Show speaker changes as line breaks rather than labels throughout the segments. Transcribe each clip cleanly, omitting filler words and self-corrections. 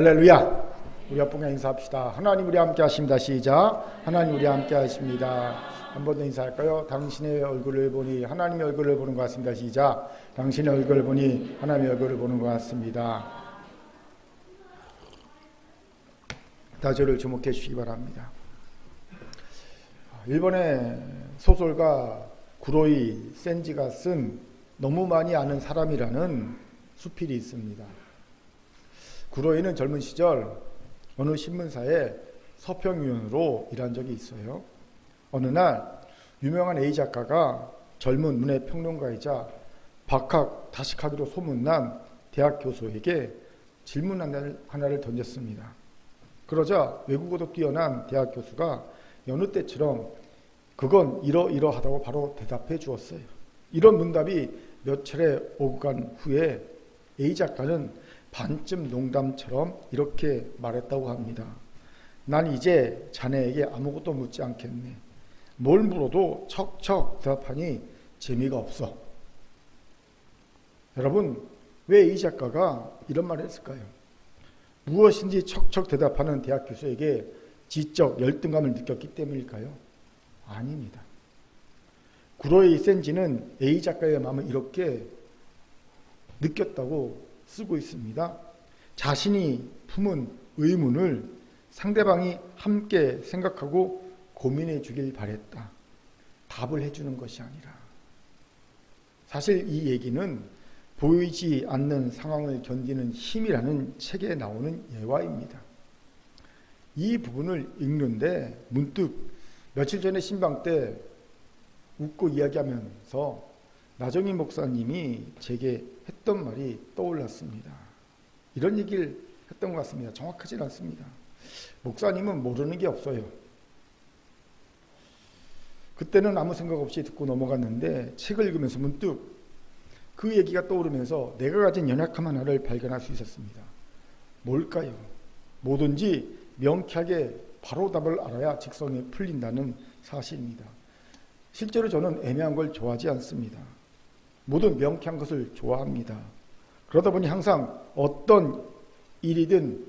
할렐루야. 우리 앞봉에 인사합시다. 하나님 우리 함께 하십니다. 시작. 하나님 우리 함께 하십니다. 한 번 더 인사할까요? 당신의 얼굴을 보니 하나님의 얼굴을 보는 것 같습니다. 시작. 당신의 얼굴을 보니 하나님의 얼굴을 보는 것 같습니다. 다저를 주목해 주시기 바랍니다. 일본의 소설가 구로이 센지가 쓴 너무 많이 아는 사람이라는 수필이 있습니다. 구로이는 젊은 시절 어느 신문사에 서평위원으로 일한 적이 있어요. 어느 날 유명한 A 작가가 젊은 문해평론가이자 박학 다식하기로 소문난 대학 교수에게 질문 하나를 던졌습니다. 그러자 외국어도 뛰어난 대학 교수가 여느 때처럼 그건 이러이러하다고 바로 대답해 주었어요. 이런 문답이 몇 차례 오고 간 후에 A 작가는 반쯤 농담처럼 이렇게 말했다고 합니다. 난 이제 자네에게 아무것도 묻지 않겠네. 뭘 물어도 척척 대답하니 재미가 없어. 여러분, 왜 이 작가가 이런 말을 했을까요? 무엇인지 척척 대답하는 대학 교수에게 지적 열등감을 느꼈기 때문일까요? 아닙니다. 구로이 센지는 A 작가의 마음을 이렇게 느꼈다고 쓰고 있습니다. 자신이 품은 의문을 상대방이 함께 생각하고 고민해 주길 바랬다. 답을 해주는 것이 아니라. 사실 이 얘기는 보이지 않는 상황을 견디는 힘이라는 책에 나오는 예화입니다. 이 부분을 읽는데 문득 며칠 전에 신방 때 웃고 이야기하면서 나정희 목사님이 제게 했던 말이 떠올랐습니다. 이런 얘기를 했던 것 같습니다. 정확하진 않습니다. 목사님은 모르는 게 없어요. 그때는 아무 생각 없이 듣고 넘어갔는데 책을 읽으면서 문득 그 얘기가 떠오르면서 내가 가진 연약함 하나를 발견할 수 있었습니다. 뭘까요? 뭐든지 명쾌하게 바로 답을 알아야 직성이 풀린다는 사실입니다. 실제로 저는 애매한 걸 좋아하지 않습니다. 모든 명쾌한 것을 좋아합니다. 그러다 보니 항상 어떤 일이든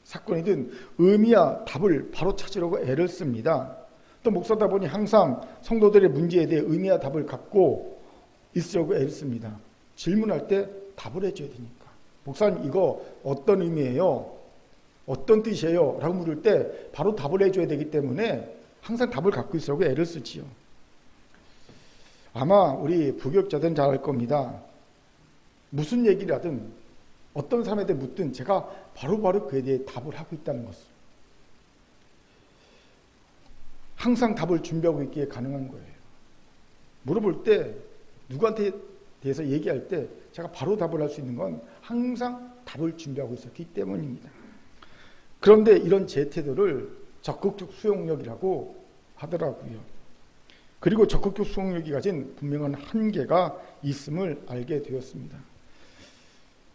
사건이든 의미와 답을 바로 찾으려고 애를 씁니다. 또 목사다 보니 항상 성도들의 문제에 대해 의미와 답을 갖고 있으려고 애를 씁니다. 질문할 때 답을 해줘야 되니까. 목사님 이거 어떤 의미예요? 어떤 뜻이에요? 라고 물을 때 바로 답을 해줘야 되기 때문에 항상 답을 갖고 있으려고 애를 쓰지요. 아마 우리 부교육자들은 잘 알 겁니다. 무슨 얘기를 하든 어떤 사람에 대해 묻든 제가 바로바로 그에 대해 답을 하고 있다는 것을. 항상 답을 준비하고 있기에 가능한 거예요. 물어볼 때 누구한테 대해서 얘기할 때 제가 바로 답을 할 수 있는 건 항상 답을 준비하고 있었기 때문입니다. 그런데 이런 제 태도를 적극적 수용력이라고 하더라고요. 그리고 적극적 수용력이 가진 분명한 한계가 있음을 알게 되었습니다.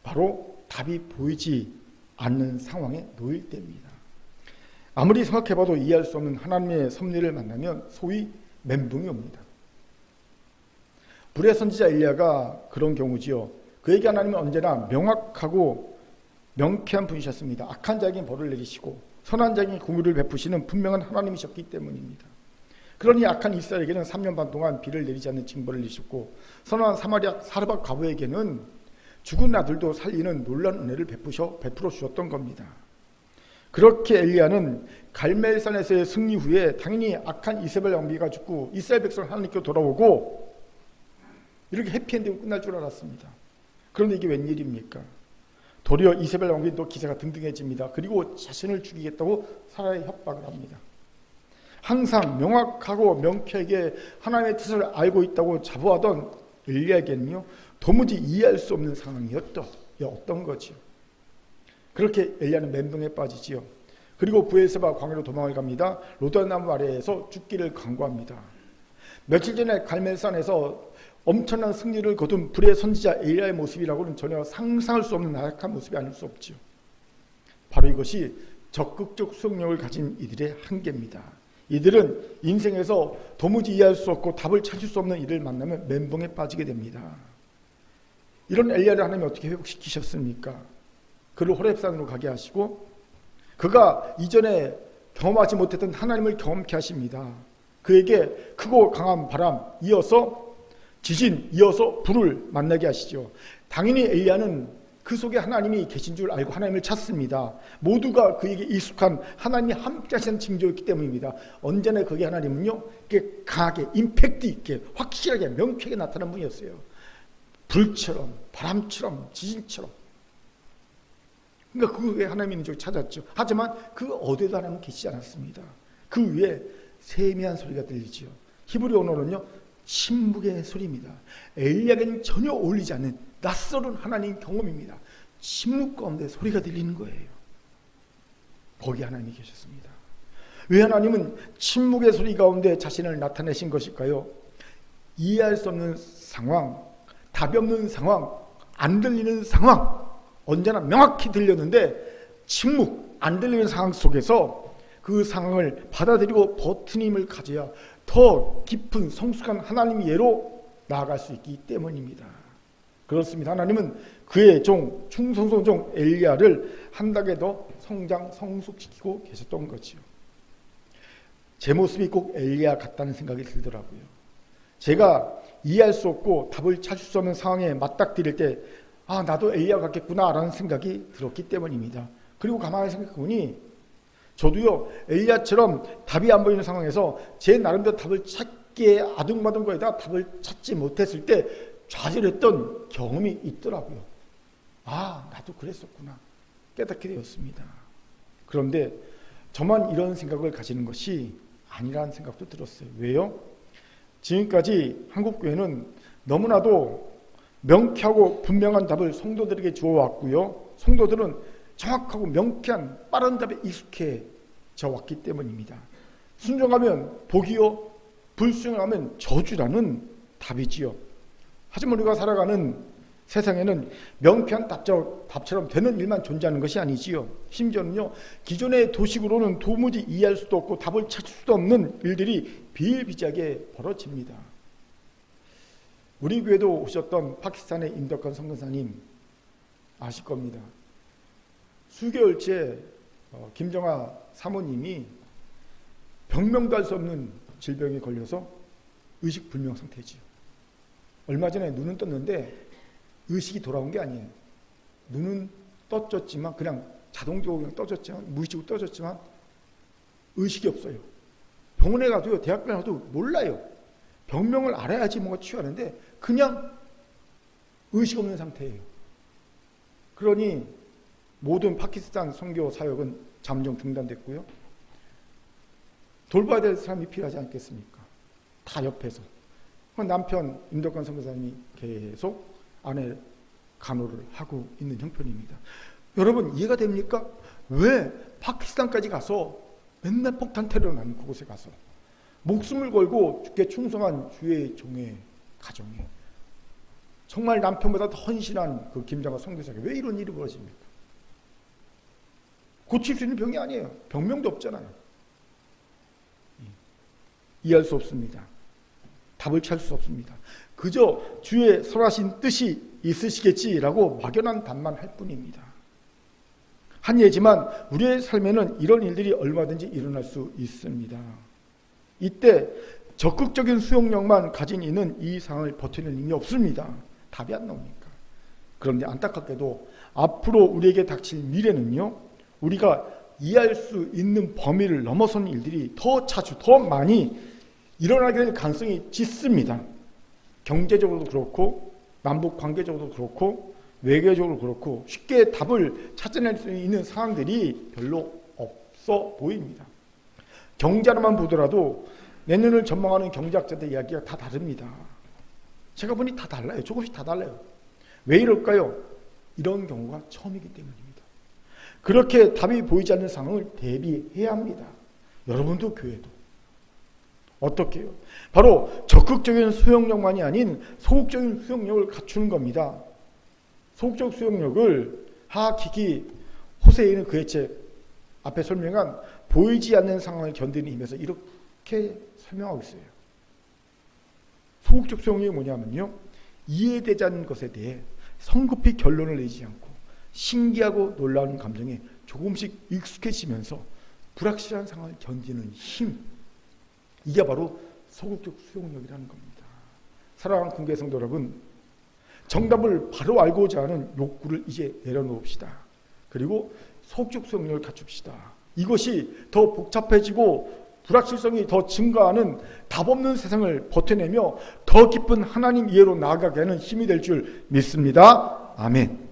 바로 답이 보이지 않는 상황에 놓일 때입니다. 아무리 생각해봐도 이해할 수 없는 하나님의 섭리를 만나면 소위 멘붕이 옵니다. 불의 선지자 엘리야가 그런 경우지요. 그에게 하나님은 언제나 명확하고 명쾌한 분이셨습니다. 악한 자에게 벌을 내리시고 선한 자에게 공의를 베푸시는 분명한 하나님이셨기 때문입니다. 그러니 악한 이스라엘에게는 3년 반 동안 비를 내리지 않는 징벌을 내리셨고 선한 사마리아 사르밧 과부에게는 죽은 아들도 살리는 놀라운 은혜를 베풀어 주셨던 겁니다. 그렇게 엘리야는 갈멜산에서의 승리 후에 당연히 악한 이세벨 왕비가 죽고 이스라엘 백성 하나님께 돌아오고 이렇게 해피엔딩으로 끝날 줄 알았습니다. 그런데 이게 웬일입니까? 도리어 이세벨 왕비도 기세가 등등해집니다. 그리고 자신을 죽이겠다고 사라에 협박을 합니다. 항상 명확하고 명쾌하게 하나님의 뜻을 알고 있다고 자부하던 엘리야에게는요 도무지 이해할 수 없는 상황이었던 거죠. 그렇게 엘리야는 멘붕에 빠지지요. 그리고 브엘세바 광야로 도망을 갑니다. 로단나무 아래에서 죽기를 간구합니다. 며칠 전에 갈멜산에서 엄청난 승리를 거둔 불의 선지자 엘리야의 모습이라고는 전혀 상상할 수 없는 나약한 모습이 아닐 수 없죠. 바로 이것이 적극적 수용력을 가진 이들의 한계입니다. 이들은 인생에서 도무지 이해할 수 없고 답을 찾을 수 없는 일을 만나면 멘붕에 빠지게 됩니다. 이런 엘리야를 하나님이 어떻게 회복시키셨습니까? 그를 호렙산으로 가게 하시고 그가 이전에 경험하지 못했던 하나님을 경험케 하십니다. 그에게 크고 강한 바람, 이어서 지진, 이어서 불을 만나게 하시죠. 당연히 엘리야는 그 속에 하나님이 계신 줄 알고 하나님을 찾습니다. 모두가 그에게 익숙한 하나님이 함께 하시는 징조였기 때문입니다. 언제나 그게 하나님은요, 이렇게 강하게 임팩트 있게 확실하게 명쾌하게 나타나는 분이었어요. 불처럼, 바람처럼, 지진처럼. 그러니까 그 위에 하나님이 있는 줄 찾았죠. 하지만 그 어디에도 하나님은 계시지 않았습니다. 그 위에 세미한 소리가 들리지요. 히브리 언어는요, 침묵의 소리입니다. 엘리야에게는 전혀 어울리지 않는 낯설은 하나님 경험입니다. 침묵 가운데 소리가 들리는 거예요. 거기 하나님이 계셨습니다. 왜 하나님은 침묵의 소리 가운데 자신을 나타내신 것일까요? 이해할 수 없는 상황, 답이 없는 상황, 안 들리는 상황, 언제나 명확히 들렸는데 침묵, 안 들리는 상황 속에서 그 상황을 받아들이고 버티님을 가져야 더 깊은 성숙한 하나님의 예로 나아갈 수 있기 때문입니다. 그렇습니다. 하나님은 그의 종, 충성스러운 종 엘리야를 한 단계 더 성장, 성숙시키고 계셨던 거지요. 제 모습이 꼭 엘리야 같다는 생각이 들더라고요. 제가 이해할 수 없고 답을 찾을 수 없는 상황에 맞닥뜨릴 때 나도 엘리야 같겠구나 라는 생각이 들었기 때문입니다. 그리고 가만히 생각해보니 저도요, 엘리야처럼 답이 안 보이는 상황에서 제 나름대로 답을 찾기에 아둥바둥 거에다 답을 찾지 못했을 때 좌절했던 경험이 있더라고요. 나도 그랬었구나 깨닫게 되었습니다. 그런데 저만 이런 생각을 가지는 것이 아니라는 생각도 들었어요. 왜요? 지금까지 한국교회는 너무나도 명쾌하고 분명한 답을 성도들에게 주어왔고요. 성도들은 정확하고 명쾌한 빠른 답에 익숙해져 왔기 때문입니다. 순종하면 복이요, 불순종하면 저주라는 답이지요. 하지만 우리가 살아가는 세상에는 명쾌한 답처럼 되는 일만 존재하는 것이 아니지요. 심지어는요, 기존의 도식으로는 도무지 이해할 수도 없고 답을 찾을 수도 없는 일들이 비일비재하게 벌어집니다. 우리 교회도 오셨던 파키스탄의 임덕한 선교사님 아실 겁니다. 수개월째 김정아 사모님이 병명도 알 수 없는 질병에 걸려서 의식불명 상태지요. 얼마 전에 눈은 떴는데 의식이 돌아온 게 아니에요. 눈은 떠졌지만 그냥 자동적으로 그냥 떠졌지만 무의식으로 떠졌지만 의식이 없어요. 병원에 가도요, 대학병원에 가도 몰라요. 병명을 알아야지 뭔가 치유하는데 그냥 의식 없는 상태예요. 그러니 모든 파키스탄 선교 사역은 잠정 중단됐고요. 돌봐야 될 사람이 필요하지 않겠습니까? 다 옆에서. 남편 임덕관 선교사님이 계속 아내 간호를 하고 있는 형편입니다. 여러분 이해가 됩니까? 왜 파키스탄까지 가서 맨날 폭탄 테러 나는 그곳에 가서 목숨을 걸고 주께 충성한 주의 종의 가정에 정말 남편보다 더 헌신한 그 김정아 선교사에게 왜 이런 일이 벌어집니까? 고칠 수 있는 병이 아니에요. 병명도 없잖아요. 이해할 수 없습니다. 답을 찾을 수 없습니다. 그저 주의 설하신 뜻이 있으시겠지라고 막연한 답만 할 뿐입니다. 한 예지만 우리의 삶에는 이런 일들이 얼마든지 일어날 수 있습니다. 이때 적극적인 수용력만 가진 이는 이 상황을 버티는 힘이 없습니다. 답이 안 나오니까. 그런데 안타깝게도 앞으로 우리에게 닥칠 미래는요, 우리가 이해할 수 있는 범위를 넘어선 일들이 더 자주, 더 많이 일어나게 될 가능성이 짙습니다. 경제적으로도 그렇고 남북 관계적으로도 그렇고 외교적으로 그렇고 쉽게 답을 찾아낼 수 있는 상황들이 별로 없어 보입니다. 경제로만 보더라도 내년을 전망하는 경제학자들 이야기가 다 다릅니다. 제가 보니 다 달라요. 조금씩 다 달라요. 왜 이럴까요? 이런 경우가 처음이기 때문입니다. 그렇게 답이 보이지 않는 상황을 대비해야 합니다. 여러분도 교회도. 어떻게 해요? 바로 적극적인 수용력만이 아닌 소극적인 수용력을 갖추는 겁니다. 소극적 수용력을 하기기 호세이는 그의 책 앞에 설명한 보이지 않는 상황을 견디는 힘에서 이렇게 설명하고 있어요. 소극적 수용력이 뭐냐면요, 이해되지 않는 것에 대해 성급히 결론을 내지 않고 신기하고 놀라운 감정에 조금씩 익숙해지면서 불확실한 상황을 견디는 힘, 이게 바로 소극적 수용력이라는 겁니다. 사랑하는 군계 성도 여러분, 정답을 바로 알고자 하는 욕구를 이제 내려놓읍시다. 그리고 소극적 수용력을 갖춥시다. 이것이 더 복잡해지고 불확실성이 더 증가하는 답 없는 세상을 버텨내며 더 깊은 하나님 이해로 나아가게 하는 힘이 될 줄 믿습니다. 아멘.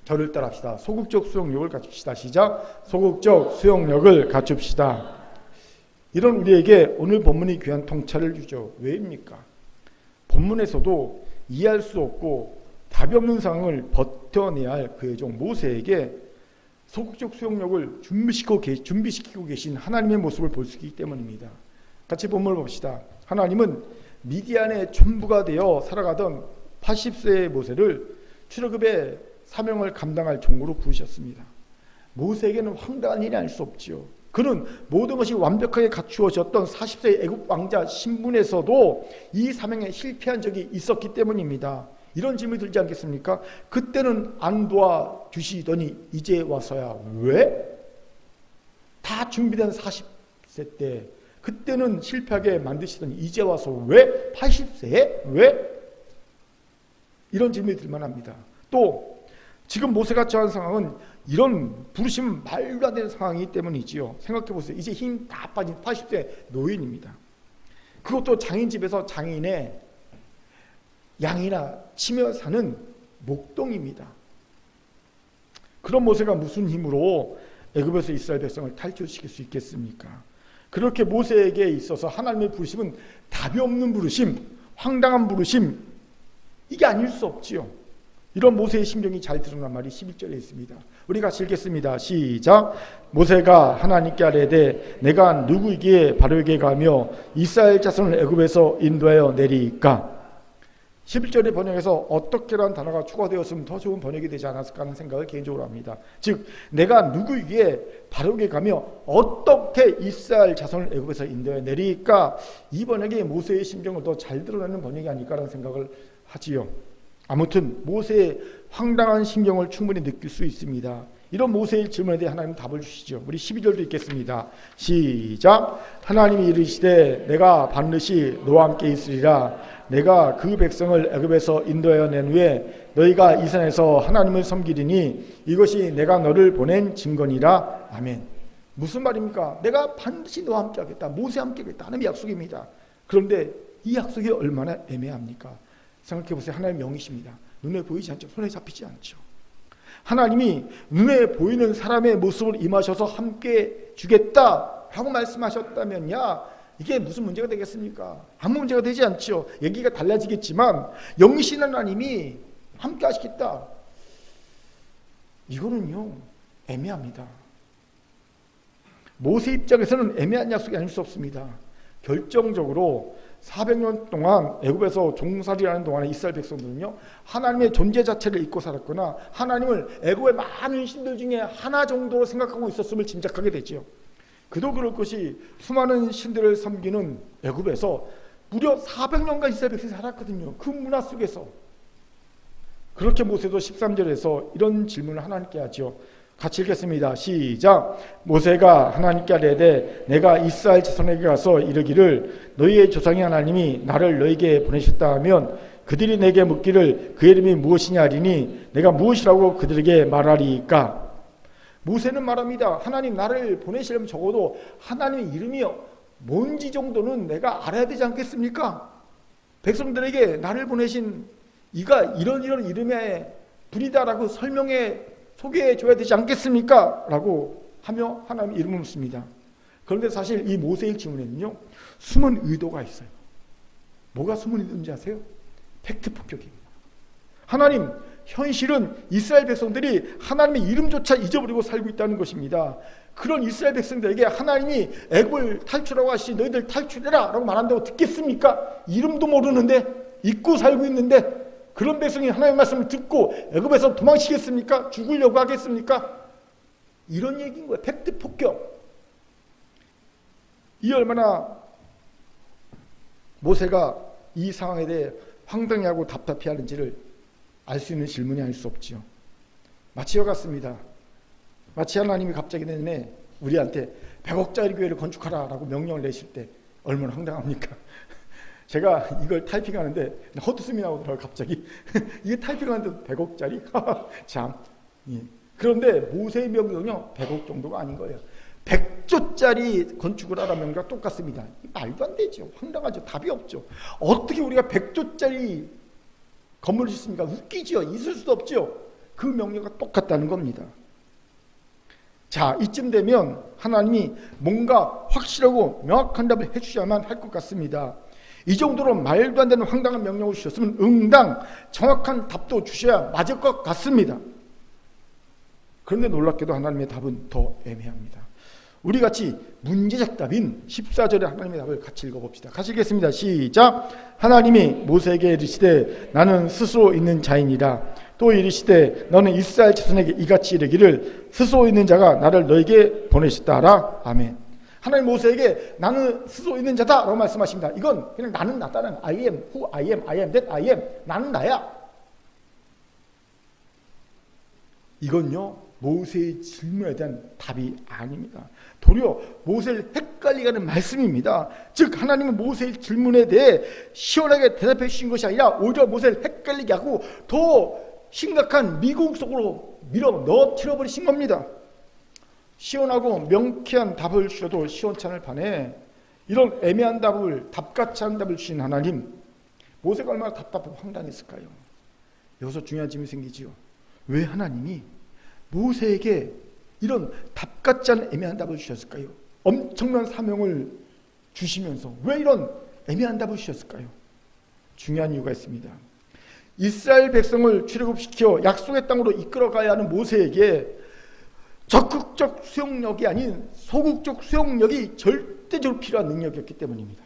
저를 따라합시다. 소극적 수용력을 갖춥시다. 시작. 소극적 수용력을 갖춥시다. 이런 우리에게 오늘 본문이 귀한 통찰을 주죠. 왜입니까? 본문에서도 이해할 수 없고 답이 없는 상황을 버텨내야 할 그의 종 모세에게 소극적 수용력을 준비시키고 계신 하나님의 모습을 볼 수 있기 때문입니다. 같이 본문을 봅시다. 하나님은 미디안의 촌부가 되어 살아가던 80세의 모세를 출애굽의 사명을 감당할 종으로 부르셨습니다. 모세에게는 황당한 일이 아닐 수 없지요. 그는 모든 것이 완벽하게 갖추어졌던 40세의 애굽 왕자 신분에서도 이 사명에 실패한 적이 있었기 때문입니다. 이런 질문이 들지 않겠습니까? 그때는 안 도와주시더니 이제 와서야 왜? 다 준비된 40세 때 그때는 실패하게 만드시더니 이제 와서 왜? 80세에? 왜? 이런 질문이 들만합니다. 또 지금 모세가 처한 상황은 이런 부르심 말도 안 되는 상황이기 때문이지요. 생각해 보세요. 이제 힘 다 빠진 80세 노인입니다. 그것도 장인 집에서 장인의 양이나 치며 사는 목동입니다. 그런 모세가 무슨 힘으로 애굽에서 이스라엘 백성을 탈출시킬 수 있겠습니까? 그렇게 모세에게 있어서 하나님의 부르심은 답이 없는 부르심, 황당한 부르심, 이게 아닐 수 없지요. 이런 모세의 심정이 잘 드러난 말이 11절에 있습니다. 우리 같이 읽겠습니다. 시작. 모세가 하나님께 아뢰되 내가 누구이기에 바로에게 가며 이스라엘 자손을 애굽에서 인도하여 내리까? 11절의 번역에서 어떻게라는 단어가 추가되었으면 더 좋은 번역이 되지 않았을까 하는 생각을 개인적으로 합니다. 즉 내가 누구이기에 바로에게 가며 어떻게 이스라엘 자손을 애굽에서 인도하여 내리까? 이 번역이 모세의 심정을 더 잘 드러내는 번역이 아닐까라는 생각을 하지요. 아무튼 모세의 황당한 심경을 충분히 느낄 수 있습니다. 이런 모세의 질문에 대해 하나님 답을 주시죠. 우리 12절도 읽겠습니다. 시작. 하나님이 이르시되 내가 반드시 너와 함께 있으리라. 내가 그 백성을 애굽에서 인도하여 낸 후에 너희가 이 산에서 하나님을 섬기리니 이것이 내가 너를 보낸 증거니라. 아멘. 무슨 말입니까? 내가 반드시 너와 함께 하겠다. 모세와 함께 하겠다. 하나님의 약속입니다. 그런데 이 약속이 얼마나 애매합니까? 생각해보세요. 하나님 영이십니다. 눈에 보이지 않죠. 손에 잡히지 않죠. 하나님이 눈에 보이는 사람의 모습을 임하셔서 함께 주겠다라고 말씀하셨다면야 이게 무슨 문제가 되겠습니까? 아무 문제가 되지 않죠. 얘기가 달라지겠지만 영이신 하나님이 함께 하시겠다. 이거는요 애매합니다. 모세 입장에서는 애매한 약속이 아닐 수 없습니다. 결정적으로 400년 동안 애굽에서 종살이라는 동안에 이스라엘 백성들은요 하나님의 존재 자체를 잊고 살았거나 하나님을 애굽의 많은 신들 중에 하나 정도로 생각하고 있었음을 짐작하게 되죠. 그도 그럴 것이 수많은 신들을 섬기는 애굽에서 무려 400년간 이스라엘 백성이 살았거든요. 그 문화 속에서. 그렇게 모세도 13절에서 이런 질문을 하나님께 하죠. 같이 읽겠습니다. 시작. 모세가 하나님께 아뢰되 내가 이스라엘 자손에게 가서 이르기를 너희의 조상의 하나님이 나를 너희에게 보내셨다 하면 그들이 내게 묻기를 그 이름이 무엇이냐 하리니 내가 무엇이라고 그들에게 말하리까? 모세는 말합니다. 하나님 나를 보내시려면 적어도 하나님의 이름이 뭔지 정도는 내가 알아야 되지 않겠습니까? 백성들에게 나를 보내신 이가 이런 이름의 분이다라고 소개해 줘야 되지 않겠습니까? 라고 하며 하나님 이름을 묻습니다. 그런데 사실 이 모세의 질문에는요 숨은 의도가 있어요. 뭐가 숨은 의도인지 아세요? 팩트 폭격입니다. 하나님, 현실은 이스라엘 백성들이 하나님의 이름조차 잊어버리고 살고 있다는 것입니다. 그런 이스라엘 백성들에게 하나님이 애굽을 탈출하고 하시니 너희들 탈출해라 라고 말한다고 듣겠습니까? 이름도 모르는데 잊고 살고 있는데 그런 백성이 하나님의 말씀을 듣고 애굽에서 도망치겠습니까? 죽으려고 하겠습니까? 이런 얘기인 거예요. 팩트 폭격. 이 얼마나 모세가 이 상황에 대해 황당해하고 답답해하는지를 알 수 있는 질문이 아닐 수 없지요. 마치와 같습니다. 마치 하나님이 갑자기 내년에 우리한테 100억짜리 교회를 건축하라라고 명령을 내실 때 얼마나 황당합니까? 제가 이걸 타이핑하는데 헛웃음이 나오더라고요. 갑자기 이게 타이핑하는데 100억짜리? 참. 예. 그런데 모세의 명령은요 100억 정도가 아닌 거예요. 100조짜리 건축을 하라는 명령과 똑같습니다. 말도 안 되죠. 황당하죠. 답이 없죠. 어떻게 우리가 100조짜리 건물을 짓습니까? 웃기죠. 있을 수도 없죠. 그 명령과 똑같다는 겁니다. 자, 이쯤 되면 하나님이 뭔가 확실하고 명확한 답을 해주셔야만 할 것 같습니다. 이 정도로 말도 안 되는 황당한 명령을 주셨으면 응당 정확한 답도 주셔야 맞을 것 같습니다. 그런데 놀랍게도 하나님의 답은 더 애매합니다. 우리 같이 문제적 답인 14절의 하나님의 답을 같이 읽어봅시다. 같이 읽겠습니다. 시작. 하나님이 모세에게 이르시되 나는 스스로 있는 자이니라. 또 이르시되 너는 이스라엘 자손에게 이같이 이르기를 스스로 있는 자가 나를 너에게 보내셨다 하라. 아멘. 하나님 모세에게 나는 스스로 있는 자다 라고 말씀하십니다. 이건 그냥 나는 나다는 I am, who I am, I am that I am. 나는 나야. 이건요 모세의 질문에 대한 답이 아닙니다. 도리어 모세를 헷갈리게 하는 말씀입니다. 즉 하나님은 모세의 질문에 대해 시원하게 대답해 주신 것이 아니라 오히려 모세를 헷갈리게 하고 더 심각한 미국 속으로 밀어 넣어뜨려 버리신 겁니다. 시원하고 명쾌한 답을 주셔도 시원찮을 판에 이런 애매한 답을 답같이 한 답을 주신 하나님, 모세가 얼마나 답답하고 황당했을까요? 여기서 중요한 질문이 생기지요. 왜 하나님이 모세에게 이런 답같지 않은 애매한 답을 주셨을까요? 엄청난 사명을 주시면서 왜 이런 애매한 답을 주셨을까요? 중요한 이유가 있습니다. 이스라엘 백성을 출애굽시켜 약속의 땅으로 이끌어가야 하는 모세에게 적극적 수용력이 아닌 소극적 수용력이 절대적으로 필요한 능력이었기 때문입니다.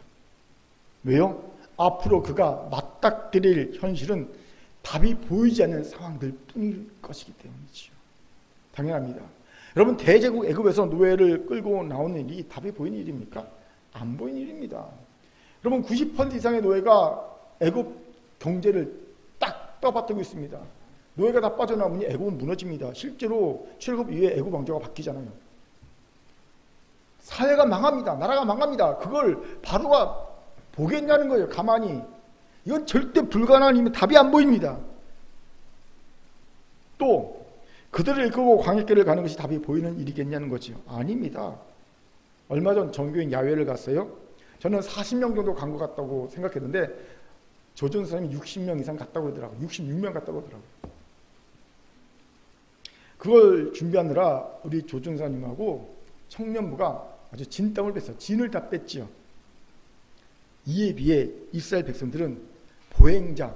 왜요? 앞으로 그가 맞닥뜨릴 현실은 답이 보이지 않는 상황들 뿐일 것이기 때문이지요. 당연합니다. 여러분 대제국 애굽에서 노예를 끌고 나오는 일이 답이 보이는 일입니까? 안 보이는 일입니다. 여러분 90% 이상의 노예가 애굽 경제를 딱 떠받들고 있습니다. 노예가 다 빠져나오면 애굽은 무너집니다. 실제로 출애굽 이후에 애굽 왕조가 바뀌잖아요. 사회가 망합니다. 나라가 망합니다. 그걸 바로가 보겠냐는 거예요. 가만히. 이건 절대 불가능한 일이면 답이 안 보입니다. 또 그들을 이끌고 광야길을 가는 것이 답이 보이는 일이겠냐는 거죠. 아닙니다. 얼마 전 전교인 야외를 갔어요. 저는 40명 정도 간 것 같다고 생각했는데 조준 사람이 60명 이상 갔다고 그러더라고요. 66명 갔다고 그러더라고요. 그걸 준비하느라 우리 조준사님하고 청년부가 아주 진땀을 뺐어요. 진을 다 뺐지요. 이에 비해 이스라엘 백성들은 보행자,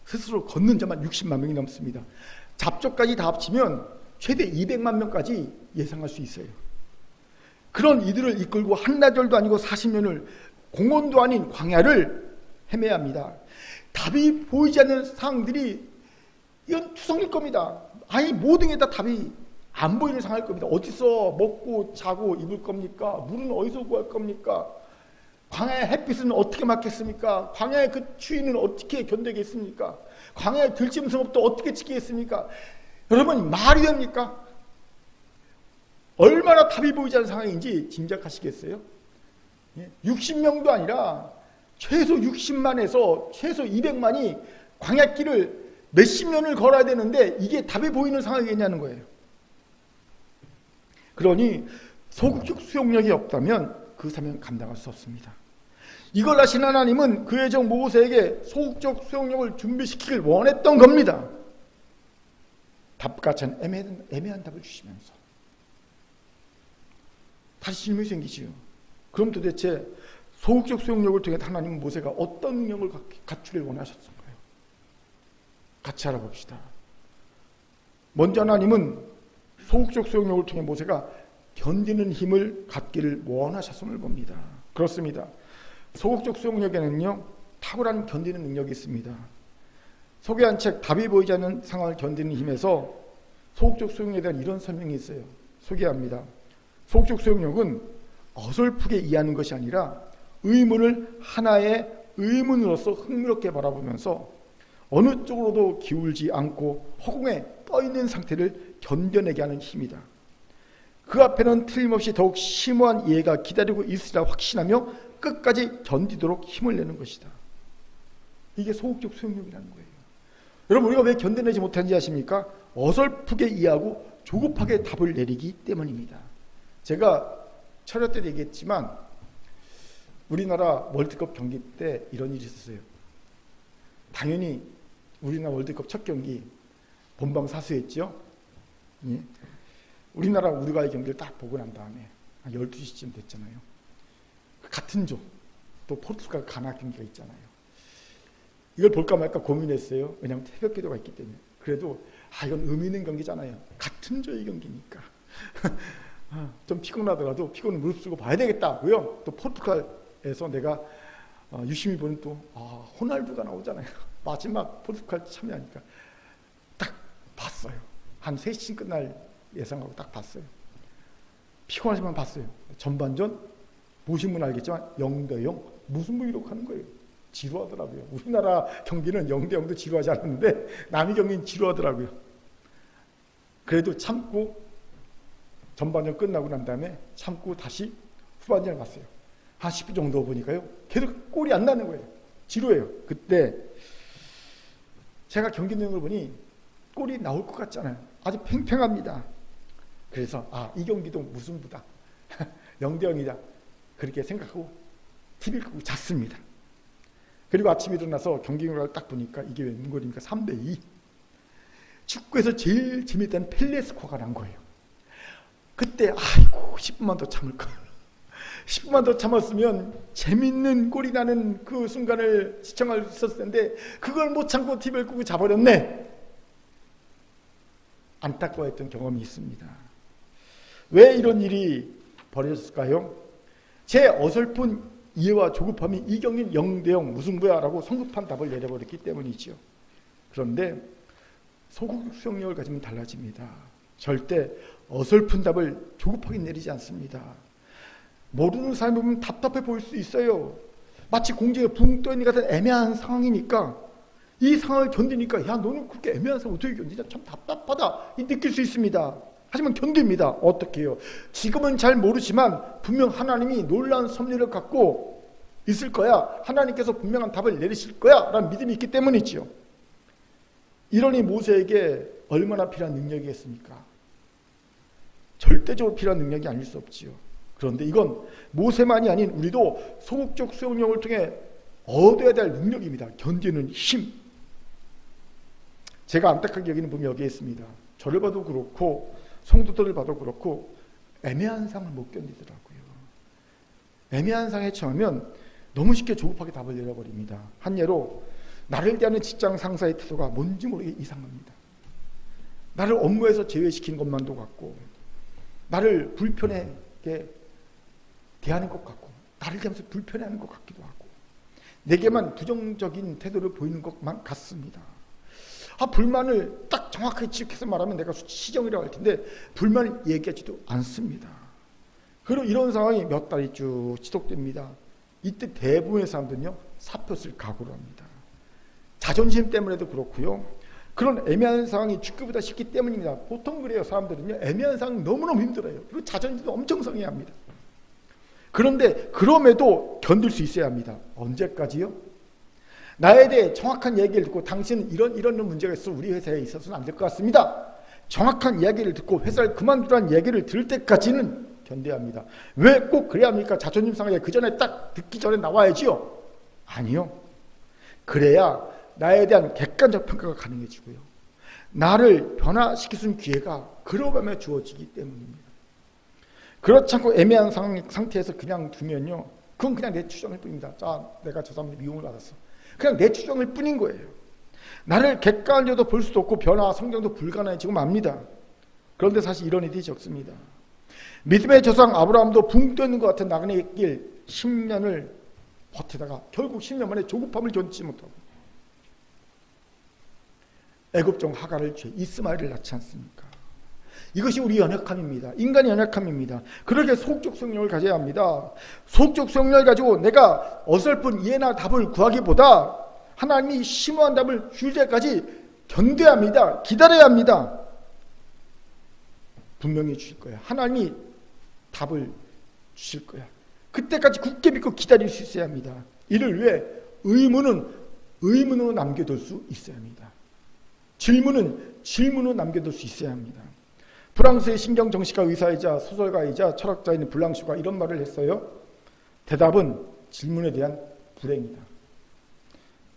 스스로 걷는 자만 60만 명이 넘습니다. 잡초까지 다 합치면 최대 200만 명까지 예상할 수 있어요. 그런 이들을 이끌고 한나절도 아니고 40년을 공원도 아닌 광야를 헤매야 합니다. 답이 보이지 않는 상황들이 이건 투성일 겁니다. 아니 모든 게 다 답이 안 보이는 상황일 겁니다. 어디서 먹고 자고 입을 겁니까? 물은 어디서 구할 겁니까? 광야의 햇빛은 어떻게 맞겠습니까? 광야의 그 추위는 어떻게 견디겠습니까? 광야의 들짐승업도 어떻게 지키겠습니까? 여러분 말이 됩니까? 얼마나 답이 보이지 않는 상황인지 짐작하시겠어요? 60명도 아니라 최소 60만에서 최소 200만이 광야길을 몇십 년을 걸어야 되는데 이게 답이 보이는 상황이겠냐는 거예요. 그러니 소극적 수용력이 없다면 그 사명 감당할 수 없습니다. 이걸 아신 하나님은 그의 종 모세에게 소극적 수용력을 준비시키길 원했던 겁니다. 답같이 애매한 답을 주시면서 다시 질문이 생기지요. 그럼 도대체 소극적 수용력을 통해 하나님은 모세가 어떤 능력을 갖추길 원하셨을까요? 같이 알아봅시다. 먼저 하나님은 소극적 수용력을 통해 모세가 견디는 힘을 갖기를 원하셨음을 봅니다. 그렇습니다. 소극적 수용력에는요 탁월한 견디는 능력이 있습니다. 소개한 책 답이 보이지 않는 상황을 견디는 힘에서 소극적 수용력에 대한 이런 설명이 있어요. 소개합니다. 소극적 수용력은 어설프게 이해하는 것이 아니라 의문을 하나의 의문으로서 흥미롭게 바라보면서 어느 쪽으로도 기울지 않고 허공에 떠있는 상태를 견뎌내게 하는 힘이다. 그 앞에는 틀림없이 더욱 심오한 이해가 기다리고 있으리라 확신하며 끝까지 견디도록 힘을 내는 것이다. 이게 소극적 수용력이라는 거예요. 여러분, 우리가 왜 견뎌내지 못하는지 아십니까? 어설프게 이해하고 조급하게 답을 내리기 때문입니다. 제가 철야 때도 얘기했지만 우리나라 월드컵 경기 때 이런 일이 있었어요. 당연히 우리나라 월드컵 첫 경기 본방사수했죠. 예. 우리나라 우루과이 경기를 딱 보고 난 다음에 한 12시쯤 됐잖아요. 같은 조, 또 포르투갈 가나 경기가 있잖아요. 이걸 볼까 말까 고민했어요. 왜냐하면 새벽 기도가 있기 때문에. 그래도 이건 의미 있는 경기잖아요. 같은 조의 경기니까. 좀 피곤하더라도 피곤을 무릅쓰고 봐야 되겠다고요. 또 포르투갈에서 내가 유심히 보는 또 호날두가 나오잖아요. 마지막 포르투갈 참여하니까 딱 봤어요. 한 3시쯤 끝날 예상하고 딱 봤어요. 피곤하지만 봤어요. 전반전 보신 분 알겠지만 0대0 무승부 기록하는 거예요. 지루하더라고요. 우리나라 경기는 0대0도 지루하지 않았는데 남의 경기는 지루하더라고요. 그래도 참고 전반전 끝나고 난 다음에 참고 다시 후반전을 봤어요. 한 10분 정도 보니까요. 계속 골이 안 나는 거예요. 지루해요. 그때 제가 경기 내용을 보니 골이 나올 것 같잖아요. 아주 팽팽합니다. 그래서 이 경기도 무승부다. 0대0이다. 그렇게 생각하고 TV를 끄고 잤습니다. 그리고 아침에 일어나서 경기 결과를 딱 보니까 이게 웬 골입니까? 3대2. 축구에서 제일 재밌다는 펠레 스코어가 난 거예요. 그때 10분만 더 참을걸. 10분만 더 참았으면 재밌는 골이 나는 그 순간을 시청할 수 있었을 텐데 그걸 못 참고 TV를 끄고 자버렸네. 안타까워했던 경험이 있습니다. 왜 이런 일이 벌어졌을까요? 제 어설픈 이해와 조급함이 이 경기는 0대0 무승부야 라고 성급한 답을 내려버렸기 때문이죠. 그런데 소극 수용력을 가지면 달라집니다. 절대 어설픈 답을 조급하게 내리지 않습니다. 모르는 사람이 보면 답답해 보일 수 있어요. 마치 공중에 붕 떠있는 것 같은 애매한 상황이니까 이 상황을 견디니까 너는 그렇게 애매한 상황 어떻게 견디냐 참 답답하다 느낄 수 있습니다. 하지만 견딥니다. 어떻게 해요? 지금은 잘 모르지만 분명 하나님이 놀라운 섭리를 갖고 있을 거야. 하나님께서 분명한 답을 내리실 거야 라는 믿음이 있기 때문이지요. 이러니 모세에게 얼마나 필요한 능력이겠습니까? 절대적으로 필요한 능력이 아닐 수 없지요. 그런데 이건 모세만이 아닌 우리도 소극적 수용력을 통해 얻어야 될 능력입니다. 견디는 힘. 제가 안타깝게 여기는 분이 여기에 있습니다. 저를 봐도 그렇고 성도들을 봐도 그렇고 애매한 상을 못 견디더라고요. 애매한 상에 처하면 너무 쉽게 조급하게 답을 내려버립니다. 한 예로 나를 대하는 직장 상사의 태도가 뭔지 모르게 이상합니다. 나를 업무에서 제외시킨 것만도 같고 나를 불편하게 대하는 것 같고 나를 대하면서 불편해하는 것 같기도 하고 내게만 부정적인 태도를 보이는 것만 같습니다. 불만을 딱 정확하게 지적해서 말하면 내가 시정이라고 할 텐데 불만을 얘기하지도 않습니다. 그리고 이런 상황이 몇 달이 쭉 지속됩니다. 이때 대부분의 사람들은요 사표 쓸 각오를 합니다. 자존심 때문에도 그렇고요. 그런 애매한 상황이 죽기보다 쉽기 때문입니다. 보통 그래요. 사람들은요 애매한 상황 너무너무 힘들어요. 그리고 자존심도 엄청 상해야 합니다. 그런데 그럼에도 견딜 수 있어야 합니다. 언제까지요? 나에 대해 정확한 얘기를 듣고 당신은 이런 문제가 있어 우리 회사에 있어서는 안 될 것 같습니다. 정확한 이야기를 듣고 회사를 그만두라는 얘기를 들을 때까지는 견뎌야 합니다. 왜 꼭 그래야 합니까? 자존심 상하게 그 전에 딱 듣기 전에 나와야지요? 아니요. 그래야 나에 대한 객관적 평가가 가능해지고요. 나를 변화시킬 수 있는 기회가 그러가며 주어지기 때문입니다. 그렇지 않고 애매한 상태에서 그냥 두면요. 그건 그냥 내 추정일 뿐입니다. 내가 저 사람한테 미움을 받았어. 그냥 내 추정일 뿐인 거예요. 나를 객관적으로 볼 수도 없고 변화, 성장도 불가능해지고 맙니다. 그런데 사실 이런 일이 적습니다. 믿음의 조상 아브라함도 붕 떠있는 것 같은 나그네의 길 10년을 버티다가 결국 10년 만에 조급함을 견디지 못하고 애굽종 하갈을 죄 이스마엘을 낳지 않습니까? 이것이 우리 연약함입니다. 인간의 연약함입니다. 그렇게 소극적 수용력을 가져야 합니다. 소극적 수용력을 가지고 내가 어설픈 이해나 답을 구하기보다 하나님이 심오한 답을 줄 때까지 견뎌야 합니다. 기다려야 합니다. 분명히 주실 거야. 하나님이 답을 주실 거야. 그때까지 굳게 믿고 기다릴 수 있어야 합니다. 이를 위해 의문으로 남겨둘 수 있어야 합니다. 질문으로 남겨둘 수 있어야 합니다. 프랑스의 신경 정신과 의사이자 소설가이자 철학자인 블랑슈가 이런 말을 했어요. 대답은 질문에 대한 불행이다.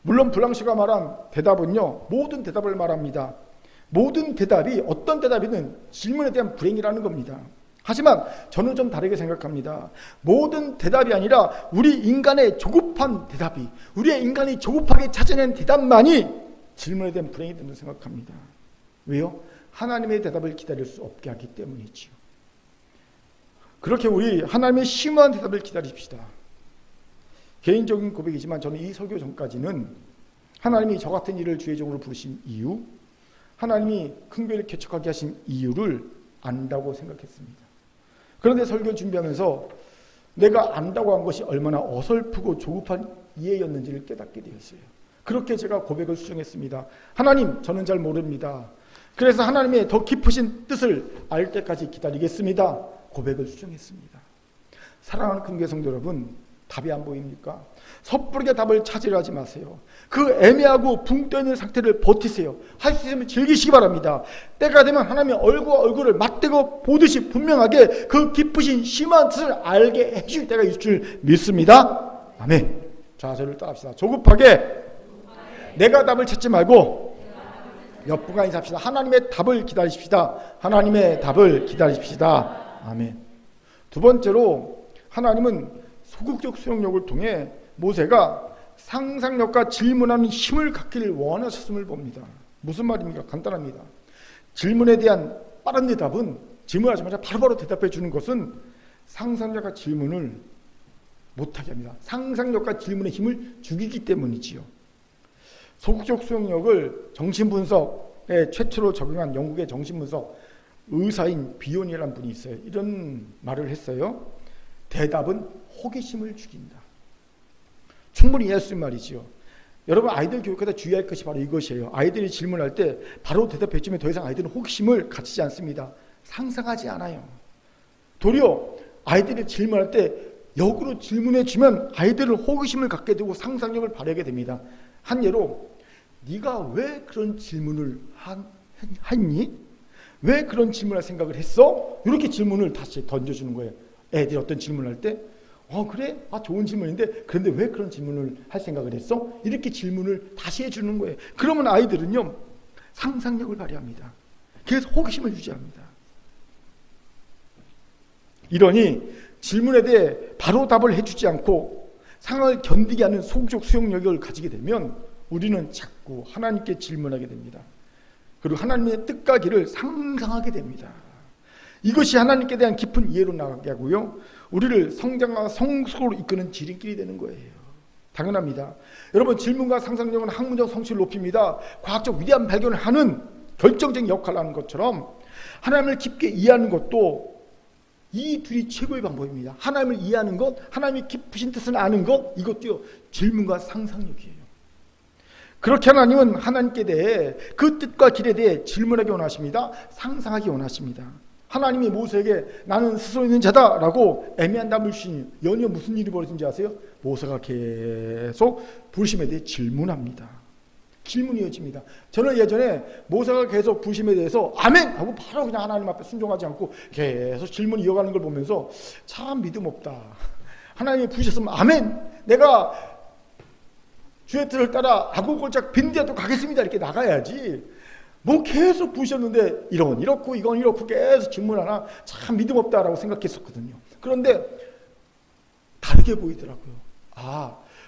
물론 블랑슈가 말한 대답은요, 모든 대답을 말합니다. 모든 대답이 어떤 대답이든 질문에 대한 불행이라는 겁니다. 하지만 저는 좀 다르게 생각합니다. 모든 대답이 아니라 우리 인간의 조급한 대답이, 우리의 인간이 조급하게 찾아낸 대답만이 질문에 대한 불행이 된다고 생각합니다. 왜요? 하나님의 대답을 기다릴 수 없게 하기 때문이지요. 그렇게 우리 하나님의 심오한 대답을 기다립시다. 개인적인 고백이지만 저는 이 설교 전까지는 하나님이 저 같은 일을 주의 종으로 부르신 이유, 하나님이 큰 교회를 개척하게 하신 이유를 안다고 생각했습니다. 그런데 설교 준비하면서 내가 안다고 한 것이 얼마나 어설프고 조급한 이해였는지를 깨닫게 되었어요. 그렇게 제가 고백을 수정했습니다. 하나님, 저는 잘 모릅니다. 그래서 하나님의 더 깊으신 뜻을 알 때까지 기다리겠습니다. 고백을 수정했습니다. 사랑하는 큰교회 성도 여러분, 답이 안 보입니까? 섣부르게 답을 찾으려 하지 마세요. 그 애매하고 붕 떠있는 상태를 버티세요. 할 수 있으면 즐기시기 바랍니다. 때가 되면 하나님의 얼굴과 얼굴을 맞대고 보듯이 분명하게 그 깊으신 심한 뜻을 알게 해줄 때가 있을 줄 믿습니다. 아멘. 자, 저를 따라합시다. 조급하게 내가 답을 찾지 말고 옆부가 인사합시다. 하나님의 답을 기다리십시다. 하나님의 답을 기다리십시다. 아멘. 두 번째로 하나님은 소극적 수용력을 통해 모세가 상상력과 질문하는 힘을 갖기를 원하셨음을 봅니다. 무슨 말입니까? 간단합니다. 질문에 대한 빠른 대답은 질문하자마자 바로바로 대답해 주는 것은 상상력과 질문을 못하게 합니다. 상상력과 질문의 힘을 죽이기 때문이지요. 소극적 수용력을 정신분석에 최초로 적용한 영국의 정신분석 의사인 비욘이라는 분이 있어요. 이런 말을 했어요. 대답은 호기심을 죽인다. 충분히 이해할 수 있는 말이지요. 여러분, 아이들 교육하다 주의할 것이 바로 이것이에요. 아이들이 질문할 때 바로 대답해주면 더 이상 아이들은 호기심을 갖지 않습니다. 상상하지 않아요. 도리어 아이들이 질문할 때 역으로 질문해주면 아이들은 호기심을 갖게 되고 상상력을 발휘하게 됩니다. 한 예로, 네가 왜 그런 질문을 했니? 왜 그런 질문할 생각을 했어? 이렇게 질문을 다시 던져주는 거예요. 애들이 어떤 질문을 할 때, 그래? 좋은 질문인데, 그런데 왜 그런 질문을 할 생각을 했어? 이렇게 질문을 다시 해주는 거예요. 그러면 아이들은요, 상상력을 발휘합니다. 그래서 호기심을 유지합니다. 이러니 질문에 대해 바로 답을 해주지 않고 상황을 견디게 하는 소극적 수용력을 가지게 되면 우리는 자꾸 하나님께 질문하게 됩니다. 그리고 하나님의 뜻과 길을 상상하게 됩니다. 이것이 하나님께 대한 깊은 이해로 나가게 하고요, 우리를 성장과 성숙으로 이끄는 지름길이 되는 거예요. 당연합니다. 여러분, 질문과 상상력은 학문적 성취를 높입니다. 과학적 위대한 발견을 하는 결정적인 역할을 하는 것처럼 하나님을 깊게 이해하는 것도 이 둘이 최고의 방법입니다. 하나님을 이해하는 것, 하나님의 깊으신 뜻을 아는 것, 이것도요, 질문과 상상력이에요. 그렇게 하나님은 하나님께 대해 그 뜻과 길에 대해 질문하기 원하십니다. 상상하기 원하십니다. 하나님이 모세에게 나는 스스로 있는 자다라고 애매한 답을 주시니 연이어 무슨 일이 벌어진지 아세요? 모세가 계속 부르심에 대해 질문합니다. 질문이 이어집니다. 저는 예전에 모세가 계속 부르심에 대해서 아멘! 하고 바로 그냥 하나님 앞에 순종하지 않고 계속 질문을 이어가는 걸 보면서 참 믿음 없다. 하나님이 부르셨으면 아멘! 내가 주의 뜻을 따라 아구골짝 빈대도 가겠습니다. 이렇게 나가야지. 뭐 계속 부르셨는데 이건 이렇고 이건 이렇고 계속 질문하나 참 믿음 없다라고 생각했었거든요. 그런데 다르게 보이더라고요.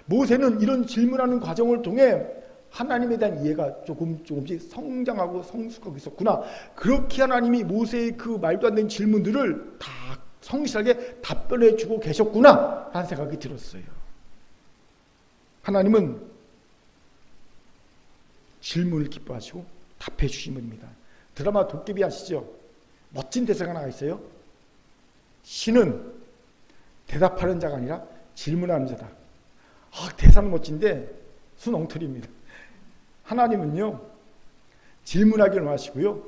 모세는 이런 질문하는 과정을 통해 하나님에 대한 이해가 조금씩 성장하고 성숙하고 있었구나. 그렇게 하나님이 모세의 그 말도 안 되는 질문들을 다 성실하게 답변해 주고 계셨구나 라는 생각이 들었어요. 하나님은 질문을 기뻐하시고 답해 주신 분입니다. 드라마 도깨비 아시죠? 멋진 대사가 나와 있어요. 신은 대답하는 자가 아니라 질문하는 자다. 대사는 멋진데 순 엉터리입니다. 하나님은요, 질문하기를 원하시고요,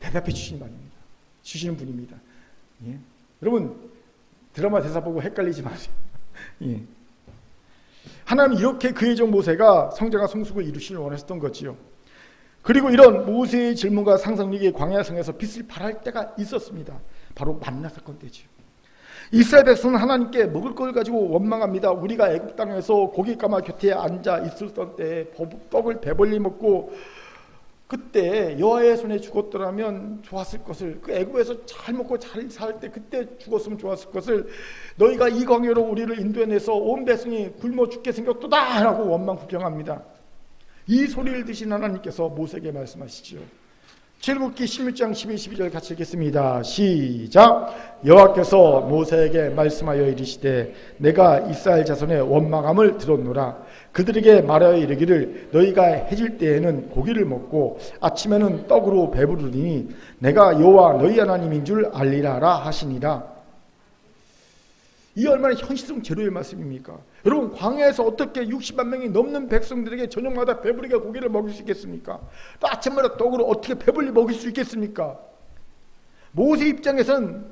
대답해 주시는 분입니다. 주시는 분입니다. 예. 여러분 드라마 대사 보고 헷갈리지 마세요. 예. 하나님 이렇게 그의 종 모세가 성자가 성숙을 이루시길 원하셨던 거지요. 그리고 이런 모세의 질문과 상상력이 광야성에서 빛을 발할 때가 있었습니다. 바로 만나 사건 때지요. 이스라엘 백성은 하나님께 먹을 걸 가지고 원망합니다. 우리가 애굽 땅에서 고깃가마 곁에 앉아 있었던 때에 떡을 배불리 먹고 그때 여호와의 손에 죽었더라면 좋았을 것을, 그 애굽에서 잘 먹고 잘 살 때 그때 죽었으면 좋았을 것을 너희가 이 광야로 우리를 인도해내서 온 백성이 굶어 죽게 생겼도다 라고 원망 불평합니다. 이 소리를 드신 하나님께서 모세에게 말씀하시지요. 출애굽기 16장 11, 12절 같이 읽겠습니다. 시작. 여호와께서 모세에게 말씀하여 이르시되 내가 이스라엘 자손의 원망함을 들었노라. 그들에게 말하여 이르기를 너희가 해질 때에는 고기를 먹고 아침에는 떡으로 배부르리니 내가 여호와 너희 하나님인 줄 알리라라 하시니라. 이 얼마나 현실성 제로의 말씀입니까? 여러분 광야에서 어떻게 60만 명이 넘는 백성들에게 저녁마다 배부르게 고기를 먹일 수 있겠습니까? 또 아침마다 떡으로 어떻게 배불리 먹일 수 있겠습니까? 모세 입장에서는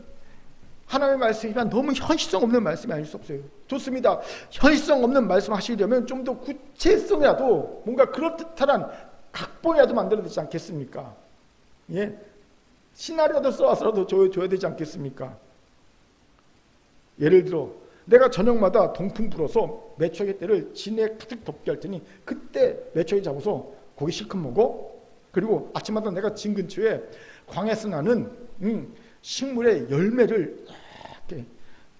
하나님의 말씀이지만 너무 현실성 없는 말씀이 아닐 수 없어요. 좋습니다. 현실성 없는 말씀 하시려면 좀 더 구체성이라도 뭔가 그럴듯한 각본이라도 만들어야 되지 않겠습니까? 예, 시나리오도 써와서라도 줘야 되지 않겠습니까? 예를 들어 내가 저녁마다 동풍 불어서 메추라기 떼를 진에 가득 덮게 할 테니 그때 메추라기 잡아서 고기 실컷 먹어. 그리고 아침마다 내가 진 근처에 광야에서 나는 식물의 열매를 이렇게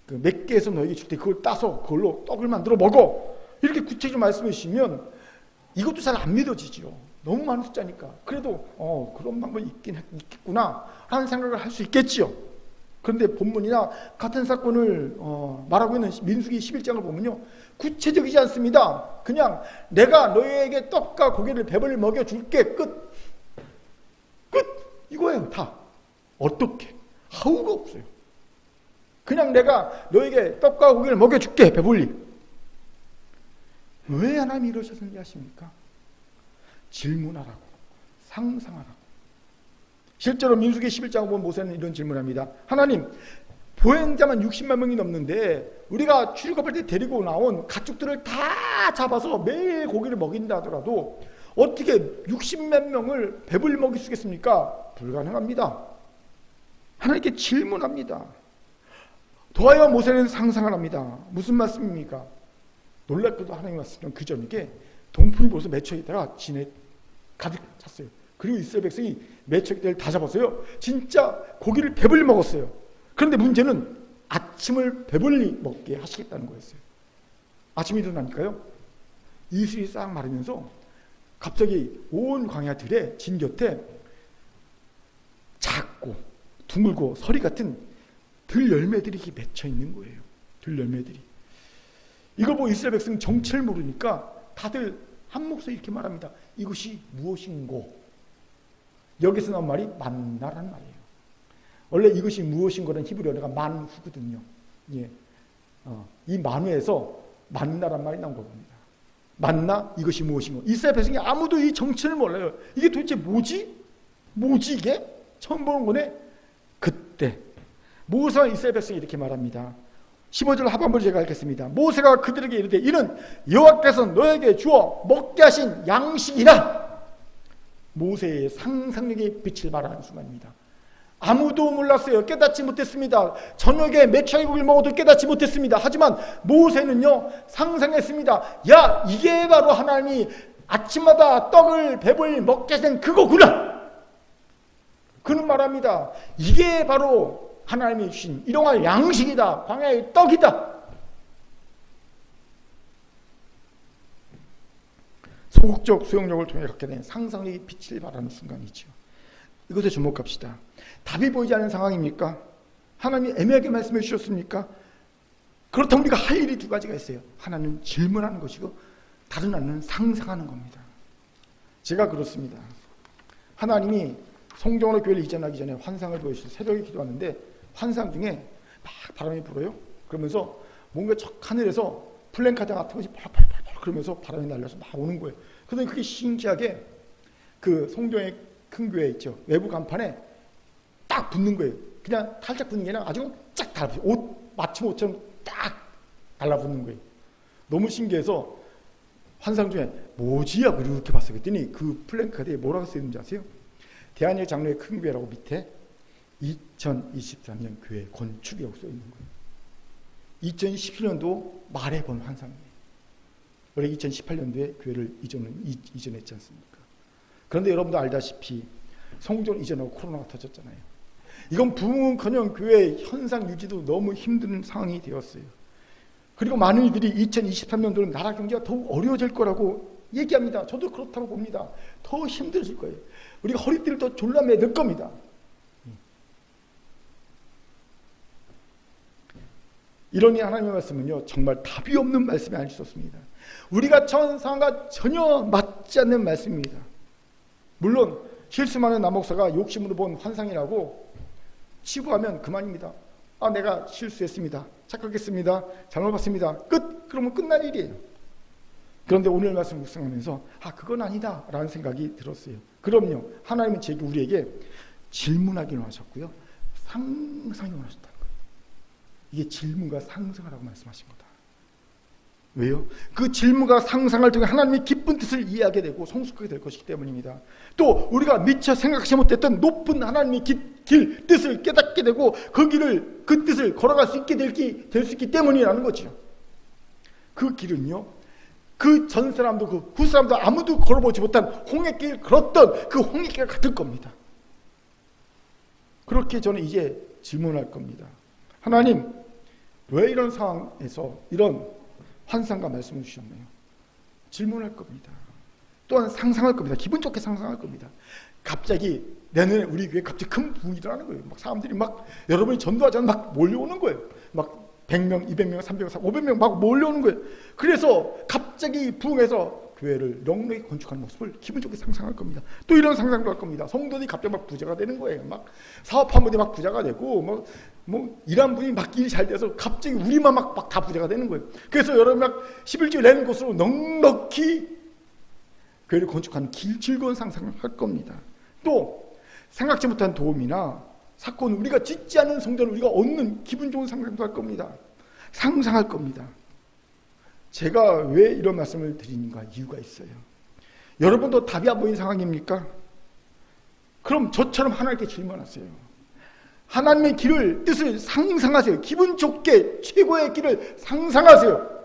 몇 개에서 너에게 줄 때 그걸 따서 그걸로 떡을 만들어 먹어. 이렇게 구체적으로 말씀해 주시면 이것도 잘 안 믿어지죠. 너무 많은 숫자니까. 그래도 그런 방법이 있겠구나 하는 생각을 할 수 있겠지요. 그런데 본문이나 같은 사건을 말하고 있는 민수기 11장을 보면요, 구체적이지 않습니다. 그냥 내가 너희에게 떡과 고기를 배불리 먹여줄게. 끝 이거예요. 다. 어떻게 하우가 없어요. 그냥 내가 너에게 떡과 고기를 먹여줄게. 배불리. 왜 하나님이 이러셨는지 아십니까? 질문하라고, 상상하라고. 실제로 민수기 11장을 보면 모세는 이런 질문합니다. 하나님, 보행자만 60만 명이 넘는데 우리가 출애굽할 때 데리고 나온 가축들을 다 잡아서 매일 고기를 먹인다 하더라도 어떻게 60몇 명을 배불리 먹일 수 있겠습니까? 불가능합니다. 하나님께 질문합니다. 더하여 모세는 상상을 합니다. 무슨 말씀입니까? 놀랍게도 하나님 말씀은 그 전에 동풍이 불어서 메추라기다가 진에 가득 찼어요. 그리고 이스라엘 백성이 메추라기를 다 잡았어요. 진짜 고기를 배불리 먹었어요. 그런데 문제는 아침을 배불리 먹게 하시겠다는 거였어요. 아침이 일어나니까요, 이슬이 싹 마르면서 갑자기 온 광야들의 진 곁에 작고 둥글고 서리 같은 들 열매들이 맺혀 있는 거예요. 들 열매들이. 이걸 보고 이스라엘 백성 정체를 모르니까 다들 한 목소리 이렇게 말합니다. 이것이 무엇인고? 여기서 나온 말이 만나란 말이에요. 원래 이것이 무엇인고는 히브리어가 만후거든요. 예. 이 만후에서 만나란 말이 나온 겁니다. 만나, 이것이 무엇인고? 이스라엘 백성이 아무도 이 정체를 몰라요. 이게 도대체 뭐지? 뭐지 이게? 처음 보는 거네. 그때 모세와 이스라엘 백성이 이렇게 말합니다. 15절 하반부를 제가 읽겠습니다. 모세가 그들에게 이르되 이는 여호와께서 너에게 주어 먹게 하신 양식이라. 모세의 상상력의 빛을 발하는 순간입니다. 아무도 몰랐어요. 깨닫지 못했습니다. 저녁에 메추라기고기를 먹어도 깨닫지 못했습니다. 하지만 모세는요, 상상했습니다. 야, 이게 바로 하나님이 아침마다 떡을 배불리 먹게 된 그거구나. 그는 말합니다. 이게 바로 하나님이 주신 일용할 양식이다. 광야의 떡이다. 소극적 수용력을 통해 갖게 된 상상력이 빛을 발하는 순간이죠. 이것에 주목합시다. 답이 보이지 않는 상황입니까? 하나님이 애매하게 말씀해 주셨습니까? 그렇다면 우리가 할 일이 두 가지가 있어요. 하나는 질문하는 것이고 다른 하나는 상상하는 겁니다. 제가 그렇습니다. 하나님이 성경으로 교회를 이전하기 전에 환상을 보여주셔서 새벽에 기도하는데 환상 중에 막 바람이 불어요. 그러면서 뭔가 저 하늘에서 플랜카드 같은 것이 펄펄펄 그러면서 바람이 날려서 막 오는 거예요. 그런데 그게 신기하게 그 성경의 큰 교회 있죠. 외부 간판에 딱 붙는 거예요. 그냥 살짝 붙는 게 아니라 아주 쫙 달라붙어요. 마침 옷처럼 딱 달라붙는 거예요. 너무 신기해서 환상 중에 뭐지? 하고 이렇게 봤어요. 그랬더니 그 플랜카드에 뭐라고 쓰였는지 아세요? 대한민국 장로의 큰 교회라고 밑에 2023년 교회 건축이라고 써 있는 거예요. 2017년도 말에 본 환상이에요. 원래 2018년도에 교회를 이전했지 않습니까? 그런데 여러분도 알다시피 성전 이전하고 코로나가 터졌잖아요. 이건 부흥은커녕 교회 현상 유지도 너무 힘든 상황이 되었어요. 그리고 많은 이들이 2023년도는 나라 경제가 더욱 어려워질 거라고 얘기합니다. 저도 그렇다고 봅니다. 더 힘들어질 거예요. 우리가 허리띠를 더 졸라매들 겁니다. 이러니 하나님의 말씀은요, 정말 답이 없는 말씀이 아닐 수 없습니다. 우리가 천상과 전혀 맞지 않는 말씀입니다. 물론 실수 많은 남목사가 욕심으로 본 환상이라고 치부하면 그만입니다. 아, 내가 실수했습니다. 착각했습니다. 잘못 봤습니다. 끝! 그러면 끝날 일이에요. 그런데 오늘 말씀 묵상하면서 그건 아니다 라는 생각이 들었어요. 그럼요, 하나님은 우리에게 질문하기를 원하셨고요, 상상을 원하셨다는 거예요. 이게 질문과 상상하라고 말씀하신 거다. 왜요? 그 질문과 상상을 통해 하나님의 기쁜 뜻을 이해하게 되고 성숙하게 될 것이기 때문입니다. 또 우리가 미처 생각하지 못했던 높은 하나님의 길, 뜻을 깨닫게 되고 그 뜻을 걸어갈 수 있게 될 수 있기 때문이라는 거죠. 그 길은요, 그 전 사람도 그 후 사람도 아무도 걸어보지 못한 홍해길 걸었던 그 홍해길 같을 겁니다. 그렇게 저는 이제 질문할 겁니다. 하나님, 왜 이런 상황에서 이런 환상과 말씀을 주셨나요? 질문할 겁니다. 또한 상상할 겁니다. 기분 좋게 상상할 겁니다. 갑자기 내년에 우리 교회에 갑자기 큰 부흥이 일어나는 거예요. 막 사람들이 막 여러분이 전도하자면 막 몰려오는 거예요. 막 100명, 200명, 300명, 500명 막 몰려오는 거예요. 그래서 갑자기 부흥해서 교회를 넉넉히 건축하는 모습을 기분 좋게 상상할 겁니다. 또 이런 상상도 할 겁니다. 성도들이 갑자기 막 부자가 되는 거예요. 막 사업한 분이 막 부자가 되고 뭐 일한 분이 막 일이 잘 돼서 갑자기 우리만 막 다 부자가 되는 거예요. 그래서 여러분 막 11조 내는 곳으로 넉넉히 교회를 건축하는 즐거운 상상을 할 겁니다. 또 생각지 못한 도움이나 사건, 우리가 짓지 않은 성전을 우리가 얻는 기분 좋은 상상도 할 겁니다. 상상할 겁니다. 제가 왜 이런 말씀을 드리는가 이유가 있어요. 여러분도 답이 안 보이는 상황입니까? 그럼 저처럼 하나님께 질문하세요. 하나님의 뜻을 상상하세요. 기분 좋게 최고의 길을 상상하세요.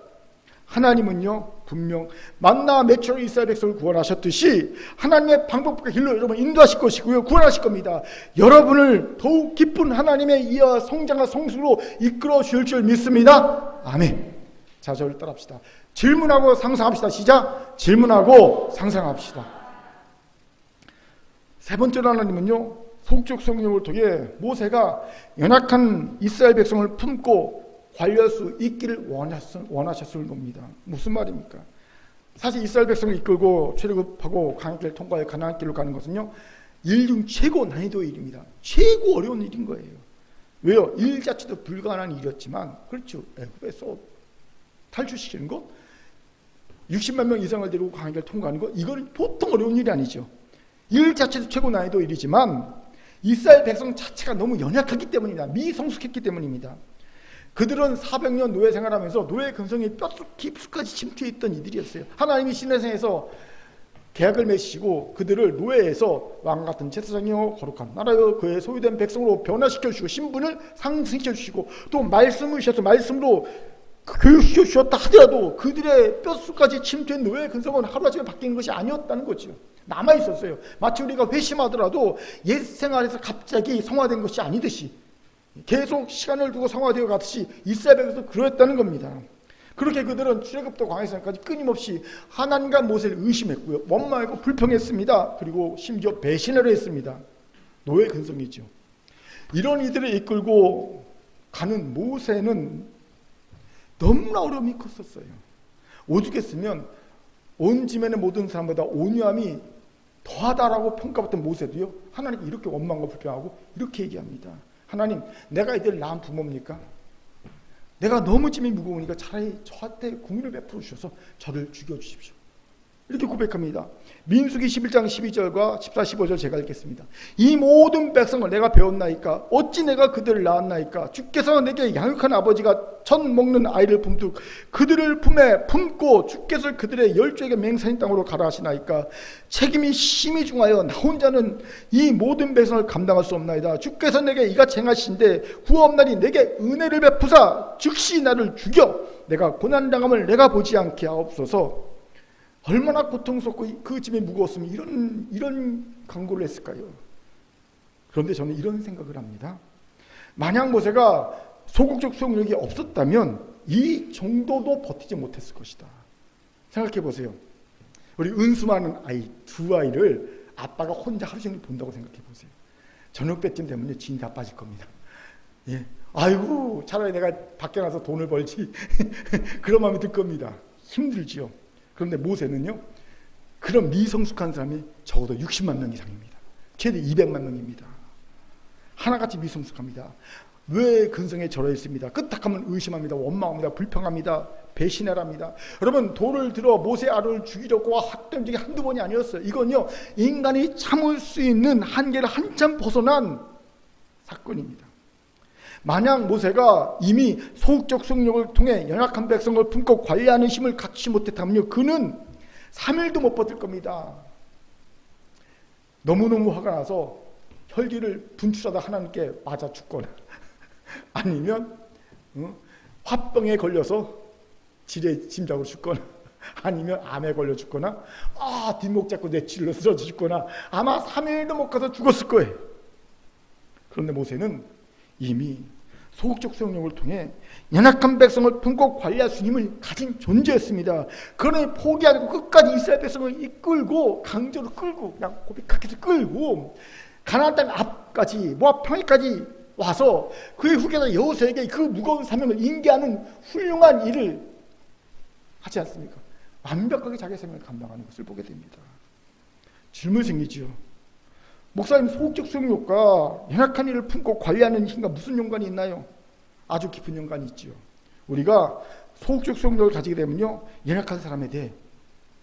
하나님은요, 분명 만나 매초로 이스라엘 백성을 구원하셨듯이 하나님의 방법과 길로 여러분 인도하실 것이고요, 구원하실 겁니다. 여러분을 더욱 기쁜 하나님의 이해와 성장과 성숙으로 이끌어 주실 줄 믿습니다. 아멘. 자, 저를 따라합시다. 질문하고 상상합시다. 시작. 질문하고 상상합시다. 세 번째로 하나님은요, 속죄 성령을 통해 모세가 연약한 이스라엘 백성을 품고 관리할 수 있기를 원하셨을 겁니다. 무슨 말입니까? 사실 이스라엘 백성을 이끌고 출애굽하고 광야길을 통과해 가나안 길로 가는 것은요, 일 중 최고 난이도의 일입니다. 최고 어려운 일인 거예요. 왜요? 일 자체도 불가능한 일이었지만, 그렇죠, 애굽에서 탈출시키는 것, 60만 명 이상을 데리고 광야길을 통과하는 것, 이건 보통 어려운 일이 아니죠. 일 자체도 최고 난이도 일이지만 이스라엘 백성 자체가 너무 연약하기 때문입니다. 미성숙했기 때문입니다. 그들은 400년 노예 생활하면서 노예 근성이 뼛속까지 침투해 있던 이들이었어요. 하나님이 시내산에서 계약을 맺으시고 그들을 노예에서 왕같은 제사장이요 거룩한 나라요 그의 소유된 백성으로 변화시켜 주시고 신분을 상승시켜 주시고 또 말씀을 주셔서 말씀으로 교육시켜 주셨다 하더라도 그들의 뼛속까지 침투한 노예의 근성은 하루아침에 바뀌는 것이 아니었다는 거죠. 남아있었어요. 마치 우리가 회심하더라도 옛 생활에서 갑자기 성화된 것이 아니듯이 계속 시간을 두고 성화되어 가듯이 이스라엘 백성도 그랬다는 겁니다. 그렇게 그들은 출애굽부터 광야에서까지 끊임없이 하나님과 모세를 의심했고요, 원망하고 불평했습니다. 그리고 심지어 배신을 했습니다. 노예 근성이죠. 이런 이들을 이끌고 가는 모세는 너무나 어려움이 컸었어요. 오죽했으면 온 지면의 모든 사람보다 온유함이 더하다라고 평가받던 모세도요, 하나님께 이렇게 원망과 불평하고 이렇게 얘기합니다. 하나님, 내가 이들을 낳은 부모입니까? 내가 너무 짐이 무거우니까 차라리 저한테 공의를 베풀어 주셔서 저를 죽여주십시오. 이렇게 고백합니다. 민수기 11장 12절과 14, 15절 제가 읽겠습니다. 이 모든 백성을 내가 배웠나이까? 어찌 내가 그들을 낳았나이까? 주께서 내게 양육한 아버지가 젖 먹는 아이를 품듯 그들을 품에 품고 주께서 그들의 열조에게 맹산인 땅으로 가라 하시나이까? 책임이 심히 중하여 나 혼자는 이 모든 백성을 감당할 수 없나이다. 주께서 내게 이같이 행하신데 후업날이 내게 은혜를 베푸사 즉시 나를 죽여 내가 고난당함을 내가 보지 않게 하옵소서. 얼마나 고통스럽고 그 짐이 무거웠으면 이런 간구를 했을까요? 그런데 저는 이런 생각을 합니다. 만약 모세가 소극적 수용력이 없었다면 이 정도도 버티지 못했을 것이다. 생각해 보세요. 우리 은수 많은 아이 두 아이를 아빠가 혼자 하루 종일 본다고 생각해 보세요. 저녁 때쯤 되면 진이 다 빠질 겁니다. 예. 아이고 차라리 내가 밖에 나서 돈을 벌지 그런 마음이 들 겁니다. 힘들지요. 그런데 모세는요, 그런 미성숙한 사람이 적어도 60만 명 이상입니다. 최대 200만 명입니다. 하나같이 미성숙합니다. 왜 근성에 절어 있습니다. 끄떡하면 의심합니다. 원망합니다. 불평합니다. 배신을 합니다. 여러분, 돌을 들어 모세 아론을 죽이려고 했던 적이 한두 번이 아니었어요. 이건요, 인간이 참을 수 있는 한계를 한참 벗어난 사건입니다. 만약 모세가 이미 소극적 성령을 통해 연약한 백성을 품고 관리하는 힘을 갖추지 못했다면요, 그는 3일도 못 버틸 겁니다. 너무너무 화가 나서 혈기를 분출하다 하나님께 맞아 죽거나 아니면 화병에 걸려서 지뢰 짐작으로 죽거나 아니면 암에 걸려 죽거나 뒷목 잡고 뇌출로 쓰러져 죽거나 아마 3일도 못 가서 죽었을 거예요. 그런데 모세는 이미 소극적 수용력을 통해 연약한 백성을 품고 관리할 수 있는 힘을 가진 존재였습니다. 그러니 포기하지 않고 끝까지 이스라엘 백성을 이끌고 강제로 끌고 그냥 고백하게서 끌고 가나안 땅 앞까지 모압 평야까지 와서 그의 후계자 여호수아에게 그 무거운 사명을 인계하는 훌륭한 일을 하지 않습니까? 완벽하게 자기의 생명을 감당하는 것을 보게 됩니다. 질문이 생기지요. 목사님, 소극적 수용력과 연약한 일을 품고 관리하는 힘과 무슨 연관이 있나요? 아주 깊은 연관이 있지요. 우리가 소극적 수용력을 가지게 되면요, 연약한 사람에 대해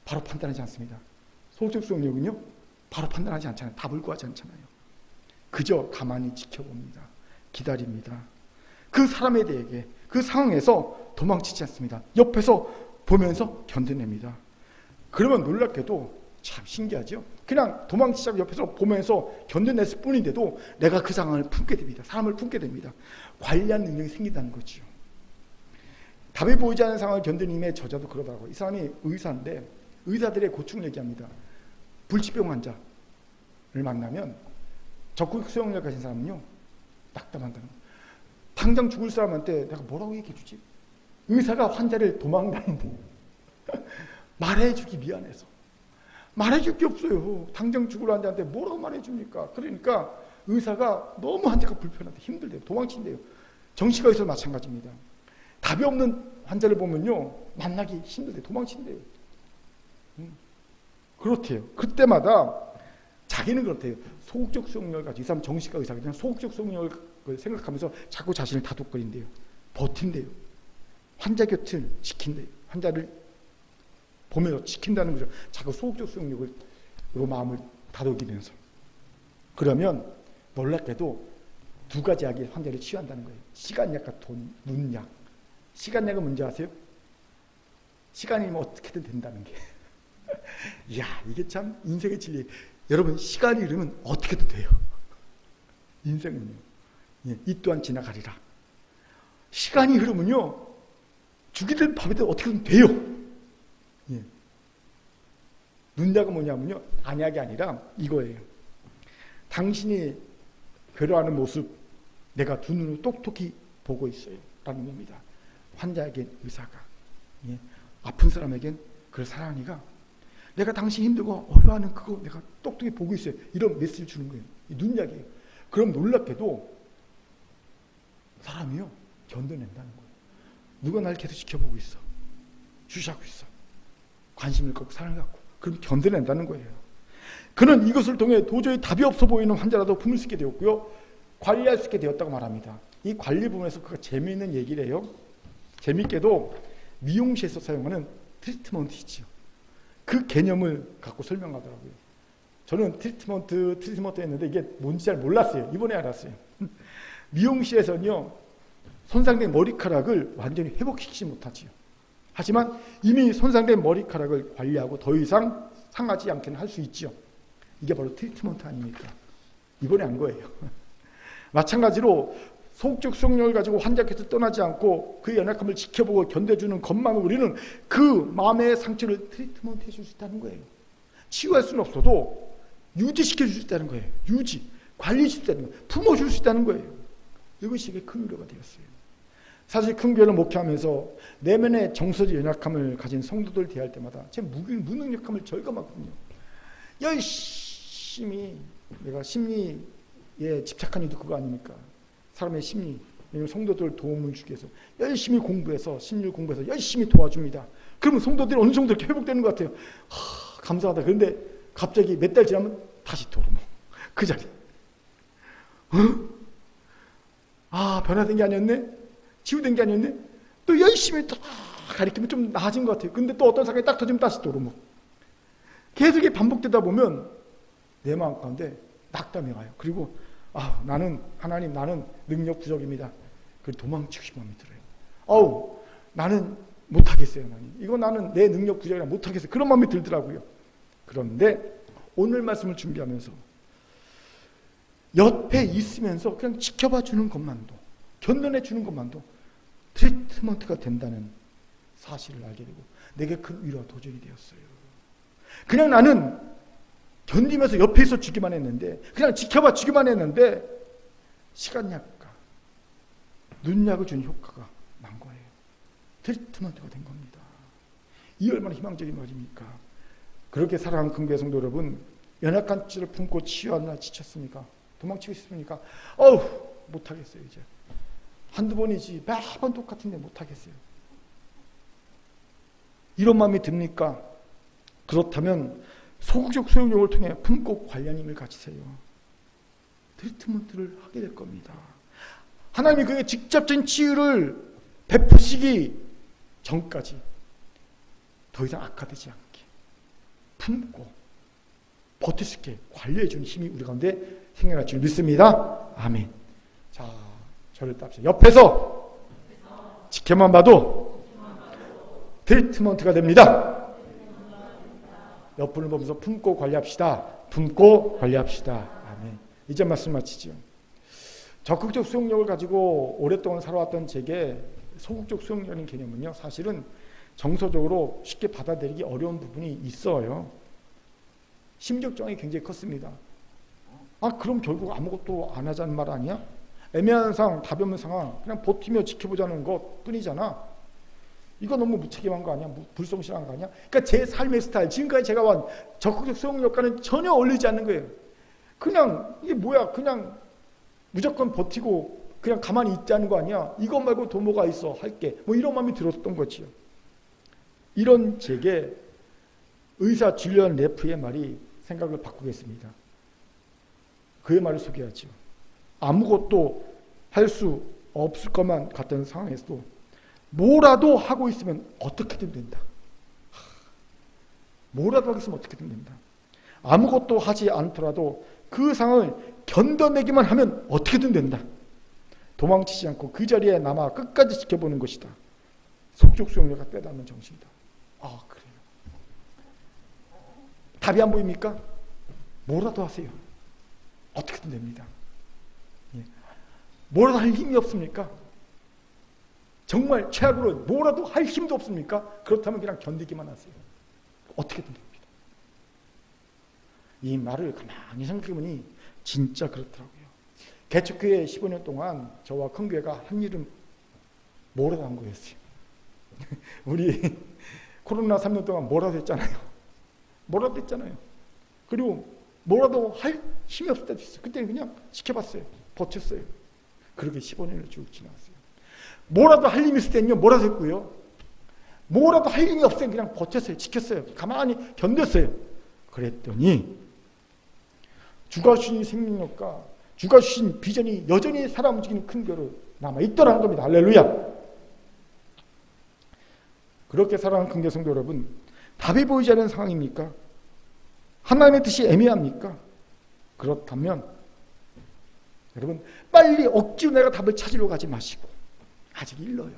바로 판단하지 않습니다. 소극적 수용력은요, 바로 판단하지 않잖아요. 답을 구하지 않잖아요. 그저 가만히 지켜봅니다. 기다립니다. 그 사람에 대해 그 상황에서 도망치지 않습니다. 옆에서 보면서 견뎌냅니다. 그러면 놀랍게도 참 신기하죠. 그냥 도망치지 않고 옆에서 보면서 견뎌냈을 뿐인데도 내가 그 상황을 품게 됩니다. 사람을 품게 됩니다. 관리하는 능력이 생긴다는 거죠. 답이 보이지 않는 상황을 견디는 저자도 그러더라고요. 이 사람이 의사인데 의사들의 고충을 얘기합니다. 불치병 환자를 만나면 적극 수용력 가진 사람은요, 낙담한다는 거예요. 당장 죽을 사람한테 내가 뭐라고 얘기해 주지? 의사가 환자를 도망다니는데 말해주기 미안해서 말해줄 게 없어요. 당장 죽을 환자한테 뭐라고 말해줍니까? 그러니까 의사가 너무 환자가 불편한데 힘들대요. 도망친대요. 정신과 의사도 마찬가지입니다. 답이 없는 환자를 보면요, 만나기 힘들대요. 도망친대요. 그렇대요. 그때마다 자기는 그렇대요. 소극적 수용력을 가지고, 이 사람 정신과 의사가 그냥 소극적 수용력을 생각하면서 자꾸 자신을 다독거린대요. 버틴대요. 환자 곁을 지킨대요. 환자를 보면서 지킨다는 거죠. 자꾸 소극적 수용력으로 마음을 다독이면서. 그러면 놀랍게도 두 가지 약이 환자를 치유한다는 거예요. 시간약과 눈약. 시간약은 뭔지 아세요? 시간이면 어떻게든 된다는 게. 이야, 이게 참 인생의 진리. 여러분, 시간이 흐르면 어떻게든 돼요. 인생은요. 예, 이 또한 지나가리라. 시간이 흐르면요, 죽이든 밥이든 어떻게든 돼요. 예. 눈약은 뭐냐면요, 안약이 아니라 이거예요. 당신이 괴로워하는 모습 내가 두 눈으로 똑똑히 보고 있어요 라는 겁니다. 환자에겐 의사가, 예. 아픈 사람에겐 그걸 사랑하니까 내가 당신 힘들고 어려워하는 그거 내가 똑똑히 보고 있어요, 이런 메시지를 주는 거예요. 이 눈약이에요. 그럼 놀랍게도 사람이요, 견뎌낸다는 거예요. 누가 날 계속 지켜보고 있어, 주시하고 있어, 관심을 갖고 사랑을 갖고, 그럼 견뎌낸다는 거예요. 그는 이것을 통해 도저히 답이 없어 보이는 환자라도 품을 수 있게 되었고요, 관리할 수 있게 되었다고 말합니다. 이 관리 부분에서 그가 재미있는 얘기를 해요. 재미있게도 미용실에서 사용하는 트리트먼트이지요. 그 개념을 갖고 설명하더라고요. 저는 트리트먼트 했는데 이게 뭔지 잘 몰랐어요. 이번에 알았어요. 미용실에서는요, 손상된 머리카락을 완전히 회복시키지 못하지요. 하지만 이미 손상된 머리카락을 관리하고 더 이상 상하지 않게는 할 수 있죠. 이게 바로 트리트먼트 아닙니까? 이번에 안 거예요. 마찬가지로 소극적 수용력을 가지고 환자께서 떠나지 않고 그의 연약함을 지켜보고 견뎌주는 것만으로 우리는 그 마음의 상처를 트리트먼트 해줄 수 있다는 거예요. 치유할 수는 없어도 유지시켜 줄 수 있다는 거예요. 유지, 관리해 줄 수 있다는 거예요. 품어줄 수 있다는 거예요. 이것이 큰 위로가 되었어요. 사실 큰 교회를 목회하면서 내면의 정서적 연약함을 가진 성도들 대할 때마다 제 무능력함을 절감하거든요. 열심히 내가 심리에 집착한 이유도 그거 아닙니까? 사람의 심리, 성도들 도움을 주기 위해서 열심히 공부해서 심리를 공부해서 열심히 도와줍니다. 그러면 성도들이 어느 정도 이렇게 회복되는 것 같아요. 감사하다. 그런데 갑자기 몇 달 지나면 다시 도루묵. 그 자리. 변화된 게 아니었네? 치유된 게 아니었네? 또 열심히 또 가리키면 좀 나아진 것 같아요. 근데 또 어떤 사람이 딱 터지면 다시 도루묵. 계속 이게 반복되다 보면 내 마음 가운데 낙담이 와요. 그리고 나는 하나님, 나는 능력 부족입니다. 그리고 도망치고 싶은 마음이 들어요. 나는 못하겠어요. 이거 나는 내 능력 부족이라 못하겠어요. 그런 마음이 들더라고요. 그런데 오늘 말씀을 준비하면서 옆에 있으면서 그냥 지켜봐 주는 것만도, 견뎌내 주는 것만도 트리트먼트가 된다는 사실을 알게 되고 내게 큰 위로와 도전이 되었어요. 그냥 나는 견디면서 옆에 있어 주기만 했는데, 그냥 지켜봐 주기만 했는데 시간약과 눈약을 주는 효과가 난 거예요. 트리트먼트가 된 겁니다. 이 얼마나 희망적인 말입니까? 그렇게 사랑하는 큰교회 성도 여러분, 연약한 찌를 품고 치유하느라 지쳤습니까? 도망치고 싶습니까? 못하겠어요. 이제 한두 번이지 매번 똑같은데 못하겠어요. 이런 마음이 듭니까? 그렇다면 소극적 수용력을 통해 품고 관리하는 힘을 가지세요. 트리트먼트를 하게 될 겁니다. 하나님이 그에게 직접적인 치유를 베푸시기 전까지 더 이상 악화되지 않게 품고 버틸 수 있게 관리해주는 힘이 우리 가운데 생겨날 줄 믿습니다. 아멘. 자, 저를 따라서 옆에서 지켜만 봐도 트리트먼트가 됩니다. 옆을 보면서 품고 관리합시다. 품고 관리합시다. 아멘. 이제 말씀 마치죠. 적극적 수용력을 가지고 오랫동안 살아왔던 제게 소극적 수용력이라는 개념은요, 사실은 정서적으로 쉽게 받아들이기 어려운 부분이 있어요. 심적정이 굉장히 컸습니다. 그럼 결국 아무것도 안 하자는 말 아니야? 애매한 상황, 답이 없는 상황, 그냥 버티며 지켜보자는 것 뿐이잖아. 이거 너무 무책임한 거 아니야? 불성실한 거 아니야? 그러니까 제 삶의 스타일, 지금까지 제가 온 적극적 수용력과는 전혀 어울리지 않는 거예요. 그냥 이게 뭐야? 그냥 무조건 버티고 그냥 가만히 있자는 거 아니야? 이것 말고 더 뭐가 있어? 할게. 이런 마음이 들었던 거지요. 이런 제게 의사 줄리안 레프의 말이 생각을 바꾸겠습니다. 그의 말을 소개하죠. 아무것도 할 수 없을 것만 같은 상황에서도 뭐라도 하고 있으면 어떻게든 된다. 뭐라도 하고 있으면 어떻게든 된다. 아무것도 하지 않더라도 그 상황을 견뎌내기만 하면 어떻게든 된다. 도망치지 않고 그 자리에 남아 끝까지 지켜보는 것이다. 속적 수용력과 빼닮은 정신이다. 그래요. 답이 안 보입니까? 뭐라도 하세요. 어떻게든 됩니다. 뭐라도 할 힘이 없습니까? 정말 최악으로 뭐라도 할 힘도 없습니까? 그렇다면 그냥 견디기만 하세요. 어떻게든 됩니다. 이 말을 가만히 생각해보니 진짜 그렇더라고요. 개척교회 15년 동안 저와 큰교회가 한 일은 뭐라도 한 거였어요. 우리 코로나 3년 동안 뭐라도 했잖아요. 뭐라도 했잖아요. 그리고 뭐라도 할 힘이 없을 때도 있어요. 그때는 그냥 지켜봤어요. 버텼어요. 그렇게 15년을 쭉 지나갔어요. 뭐라도 할 힘이 있을 때는요, 뭐라도 했고요. 뭐라도 할 힘이 없을 때 그냥 버텼어요. 지켰어요. 가만히 견뎠어요. 그랬더니 주가 주신 생명력과 주가 주신 비전이 여전히 살아 움직이는 큰 교회로 남아있더라는 겁니다. 할렐루야. 그렇게 살아가는 큰교회 성도 여러분, 답이 보이지 않는 상황입니까? 하나님의 뜻이 애매합니까? 그렇다면 여러분 빨리 억지로 내가 답을 찾으러 가지 마시고 아직 일러요.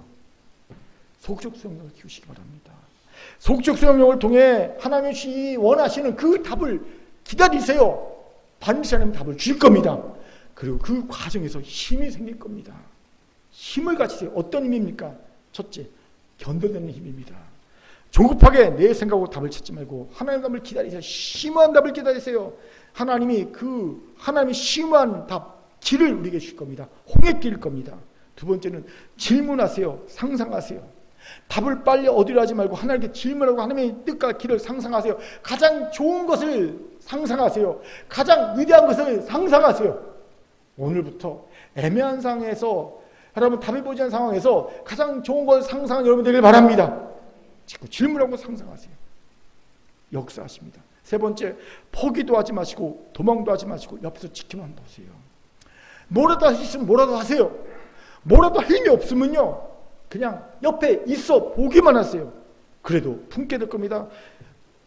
소극적 수용력을 키우시기 바랍니다. 소극적 수용력을 통해 하나님이 원하시는 그 답을 기다리세요. 반드시 하나님 답을 줄 겁니다. 그리고 그 과정에서 힘이 생길 겁니다. 힘을 가지세요. 어떤 힘입니까? 첫째, 견뎌내는 힘입니다. 조급하게 내 생각으로 답을 찾지 말고 하나님의 답을 기다리세요. 심오한 답을 기다리세요. 하나님이 하나님의 심오한 답, 길을 우리에게 줄 겁니다. 홍해길일 겁니다. 두 번째는 질문하세요. 상상하세요. 답을 빨리 얻으려 하지 말고 하나님께 질문하고 하나님의 뜻과 길을 상상하세요. 가장 좋은 것을 상상하세요. 가장 위대한 것을 상상하세요. 오늘부터 애매한 상황에서 여러분 답이 보이지 않는 상황에서 가장 좋은 것을 상상하는 여러분 되길 바랍니다. 자꾸 질문하고 상상하세요. 역사하십니다. 세 번째, 포기도 하지 마시고 도망도 하지 마시고 옆에서 지켜만 보세요. 뭐라도 할 수 있으면 뭐라도 하세요. 뭐라도 할 힘이 없으면요 그냥 옆에 있어 보기만 하세요. 그래도 품게 될 겁니다.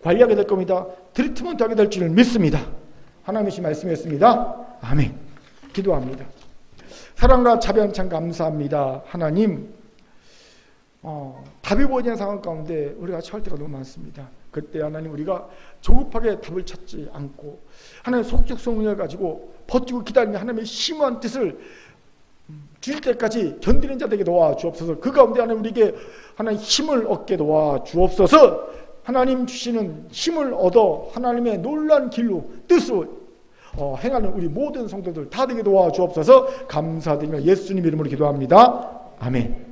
관리하게 될 겁니다. 트리트먼트 하게 될 줄을 믿습니다. 하나님의 말씀이었습니다. 아멘. 기도합니다. 사랑과 자비한 참 감사합니다. 하나님, 답이 보이지 않는 상황 가운데 우리가 처할 때가 너무 많습니다. 그때 하나님 우리가 조급하게 답을 찾지 않고 하나님의 소극적 성령을 가지고 버티고 기다리는 하나님의 심오한 뜻을 줄 때까지 견디는 자들에게 도와 주옵소서. 그 가운데 하나님 우리에게 하나님 힘을 얻게 도와 주옵소서. 하나님 주시는 힘을 얻어 하나님의 놀라운 길로 뜻으로 행하는 우리 모든 성도들 다 되게 도와 주옵소서. 감사드리며 예수님 이름으로 기도합니다. 아멘.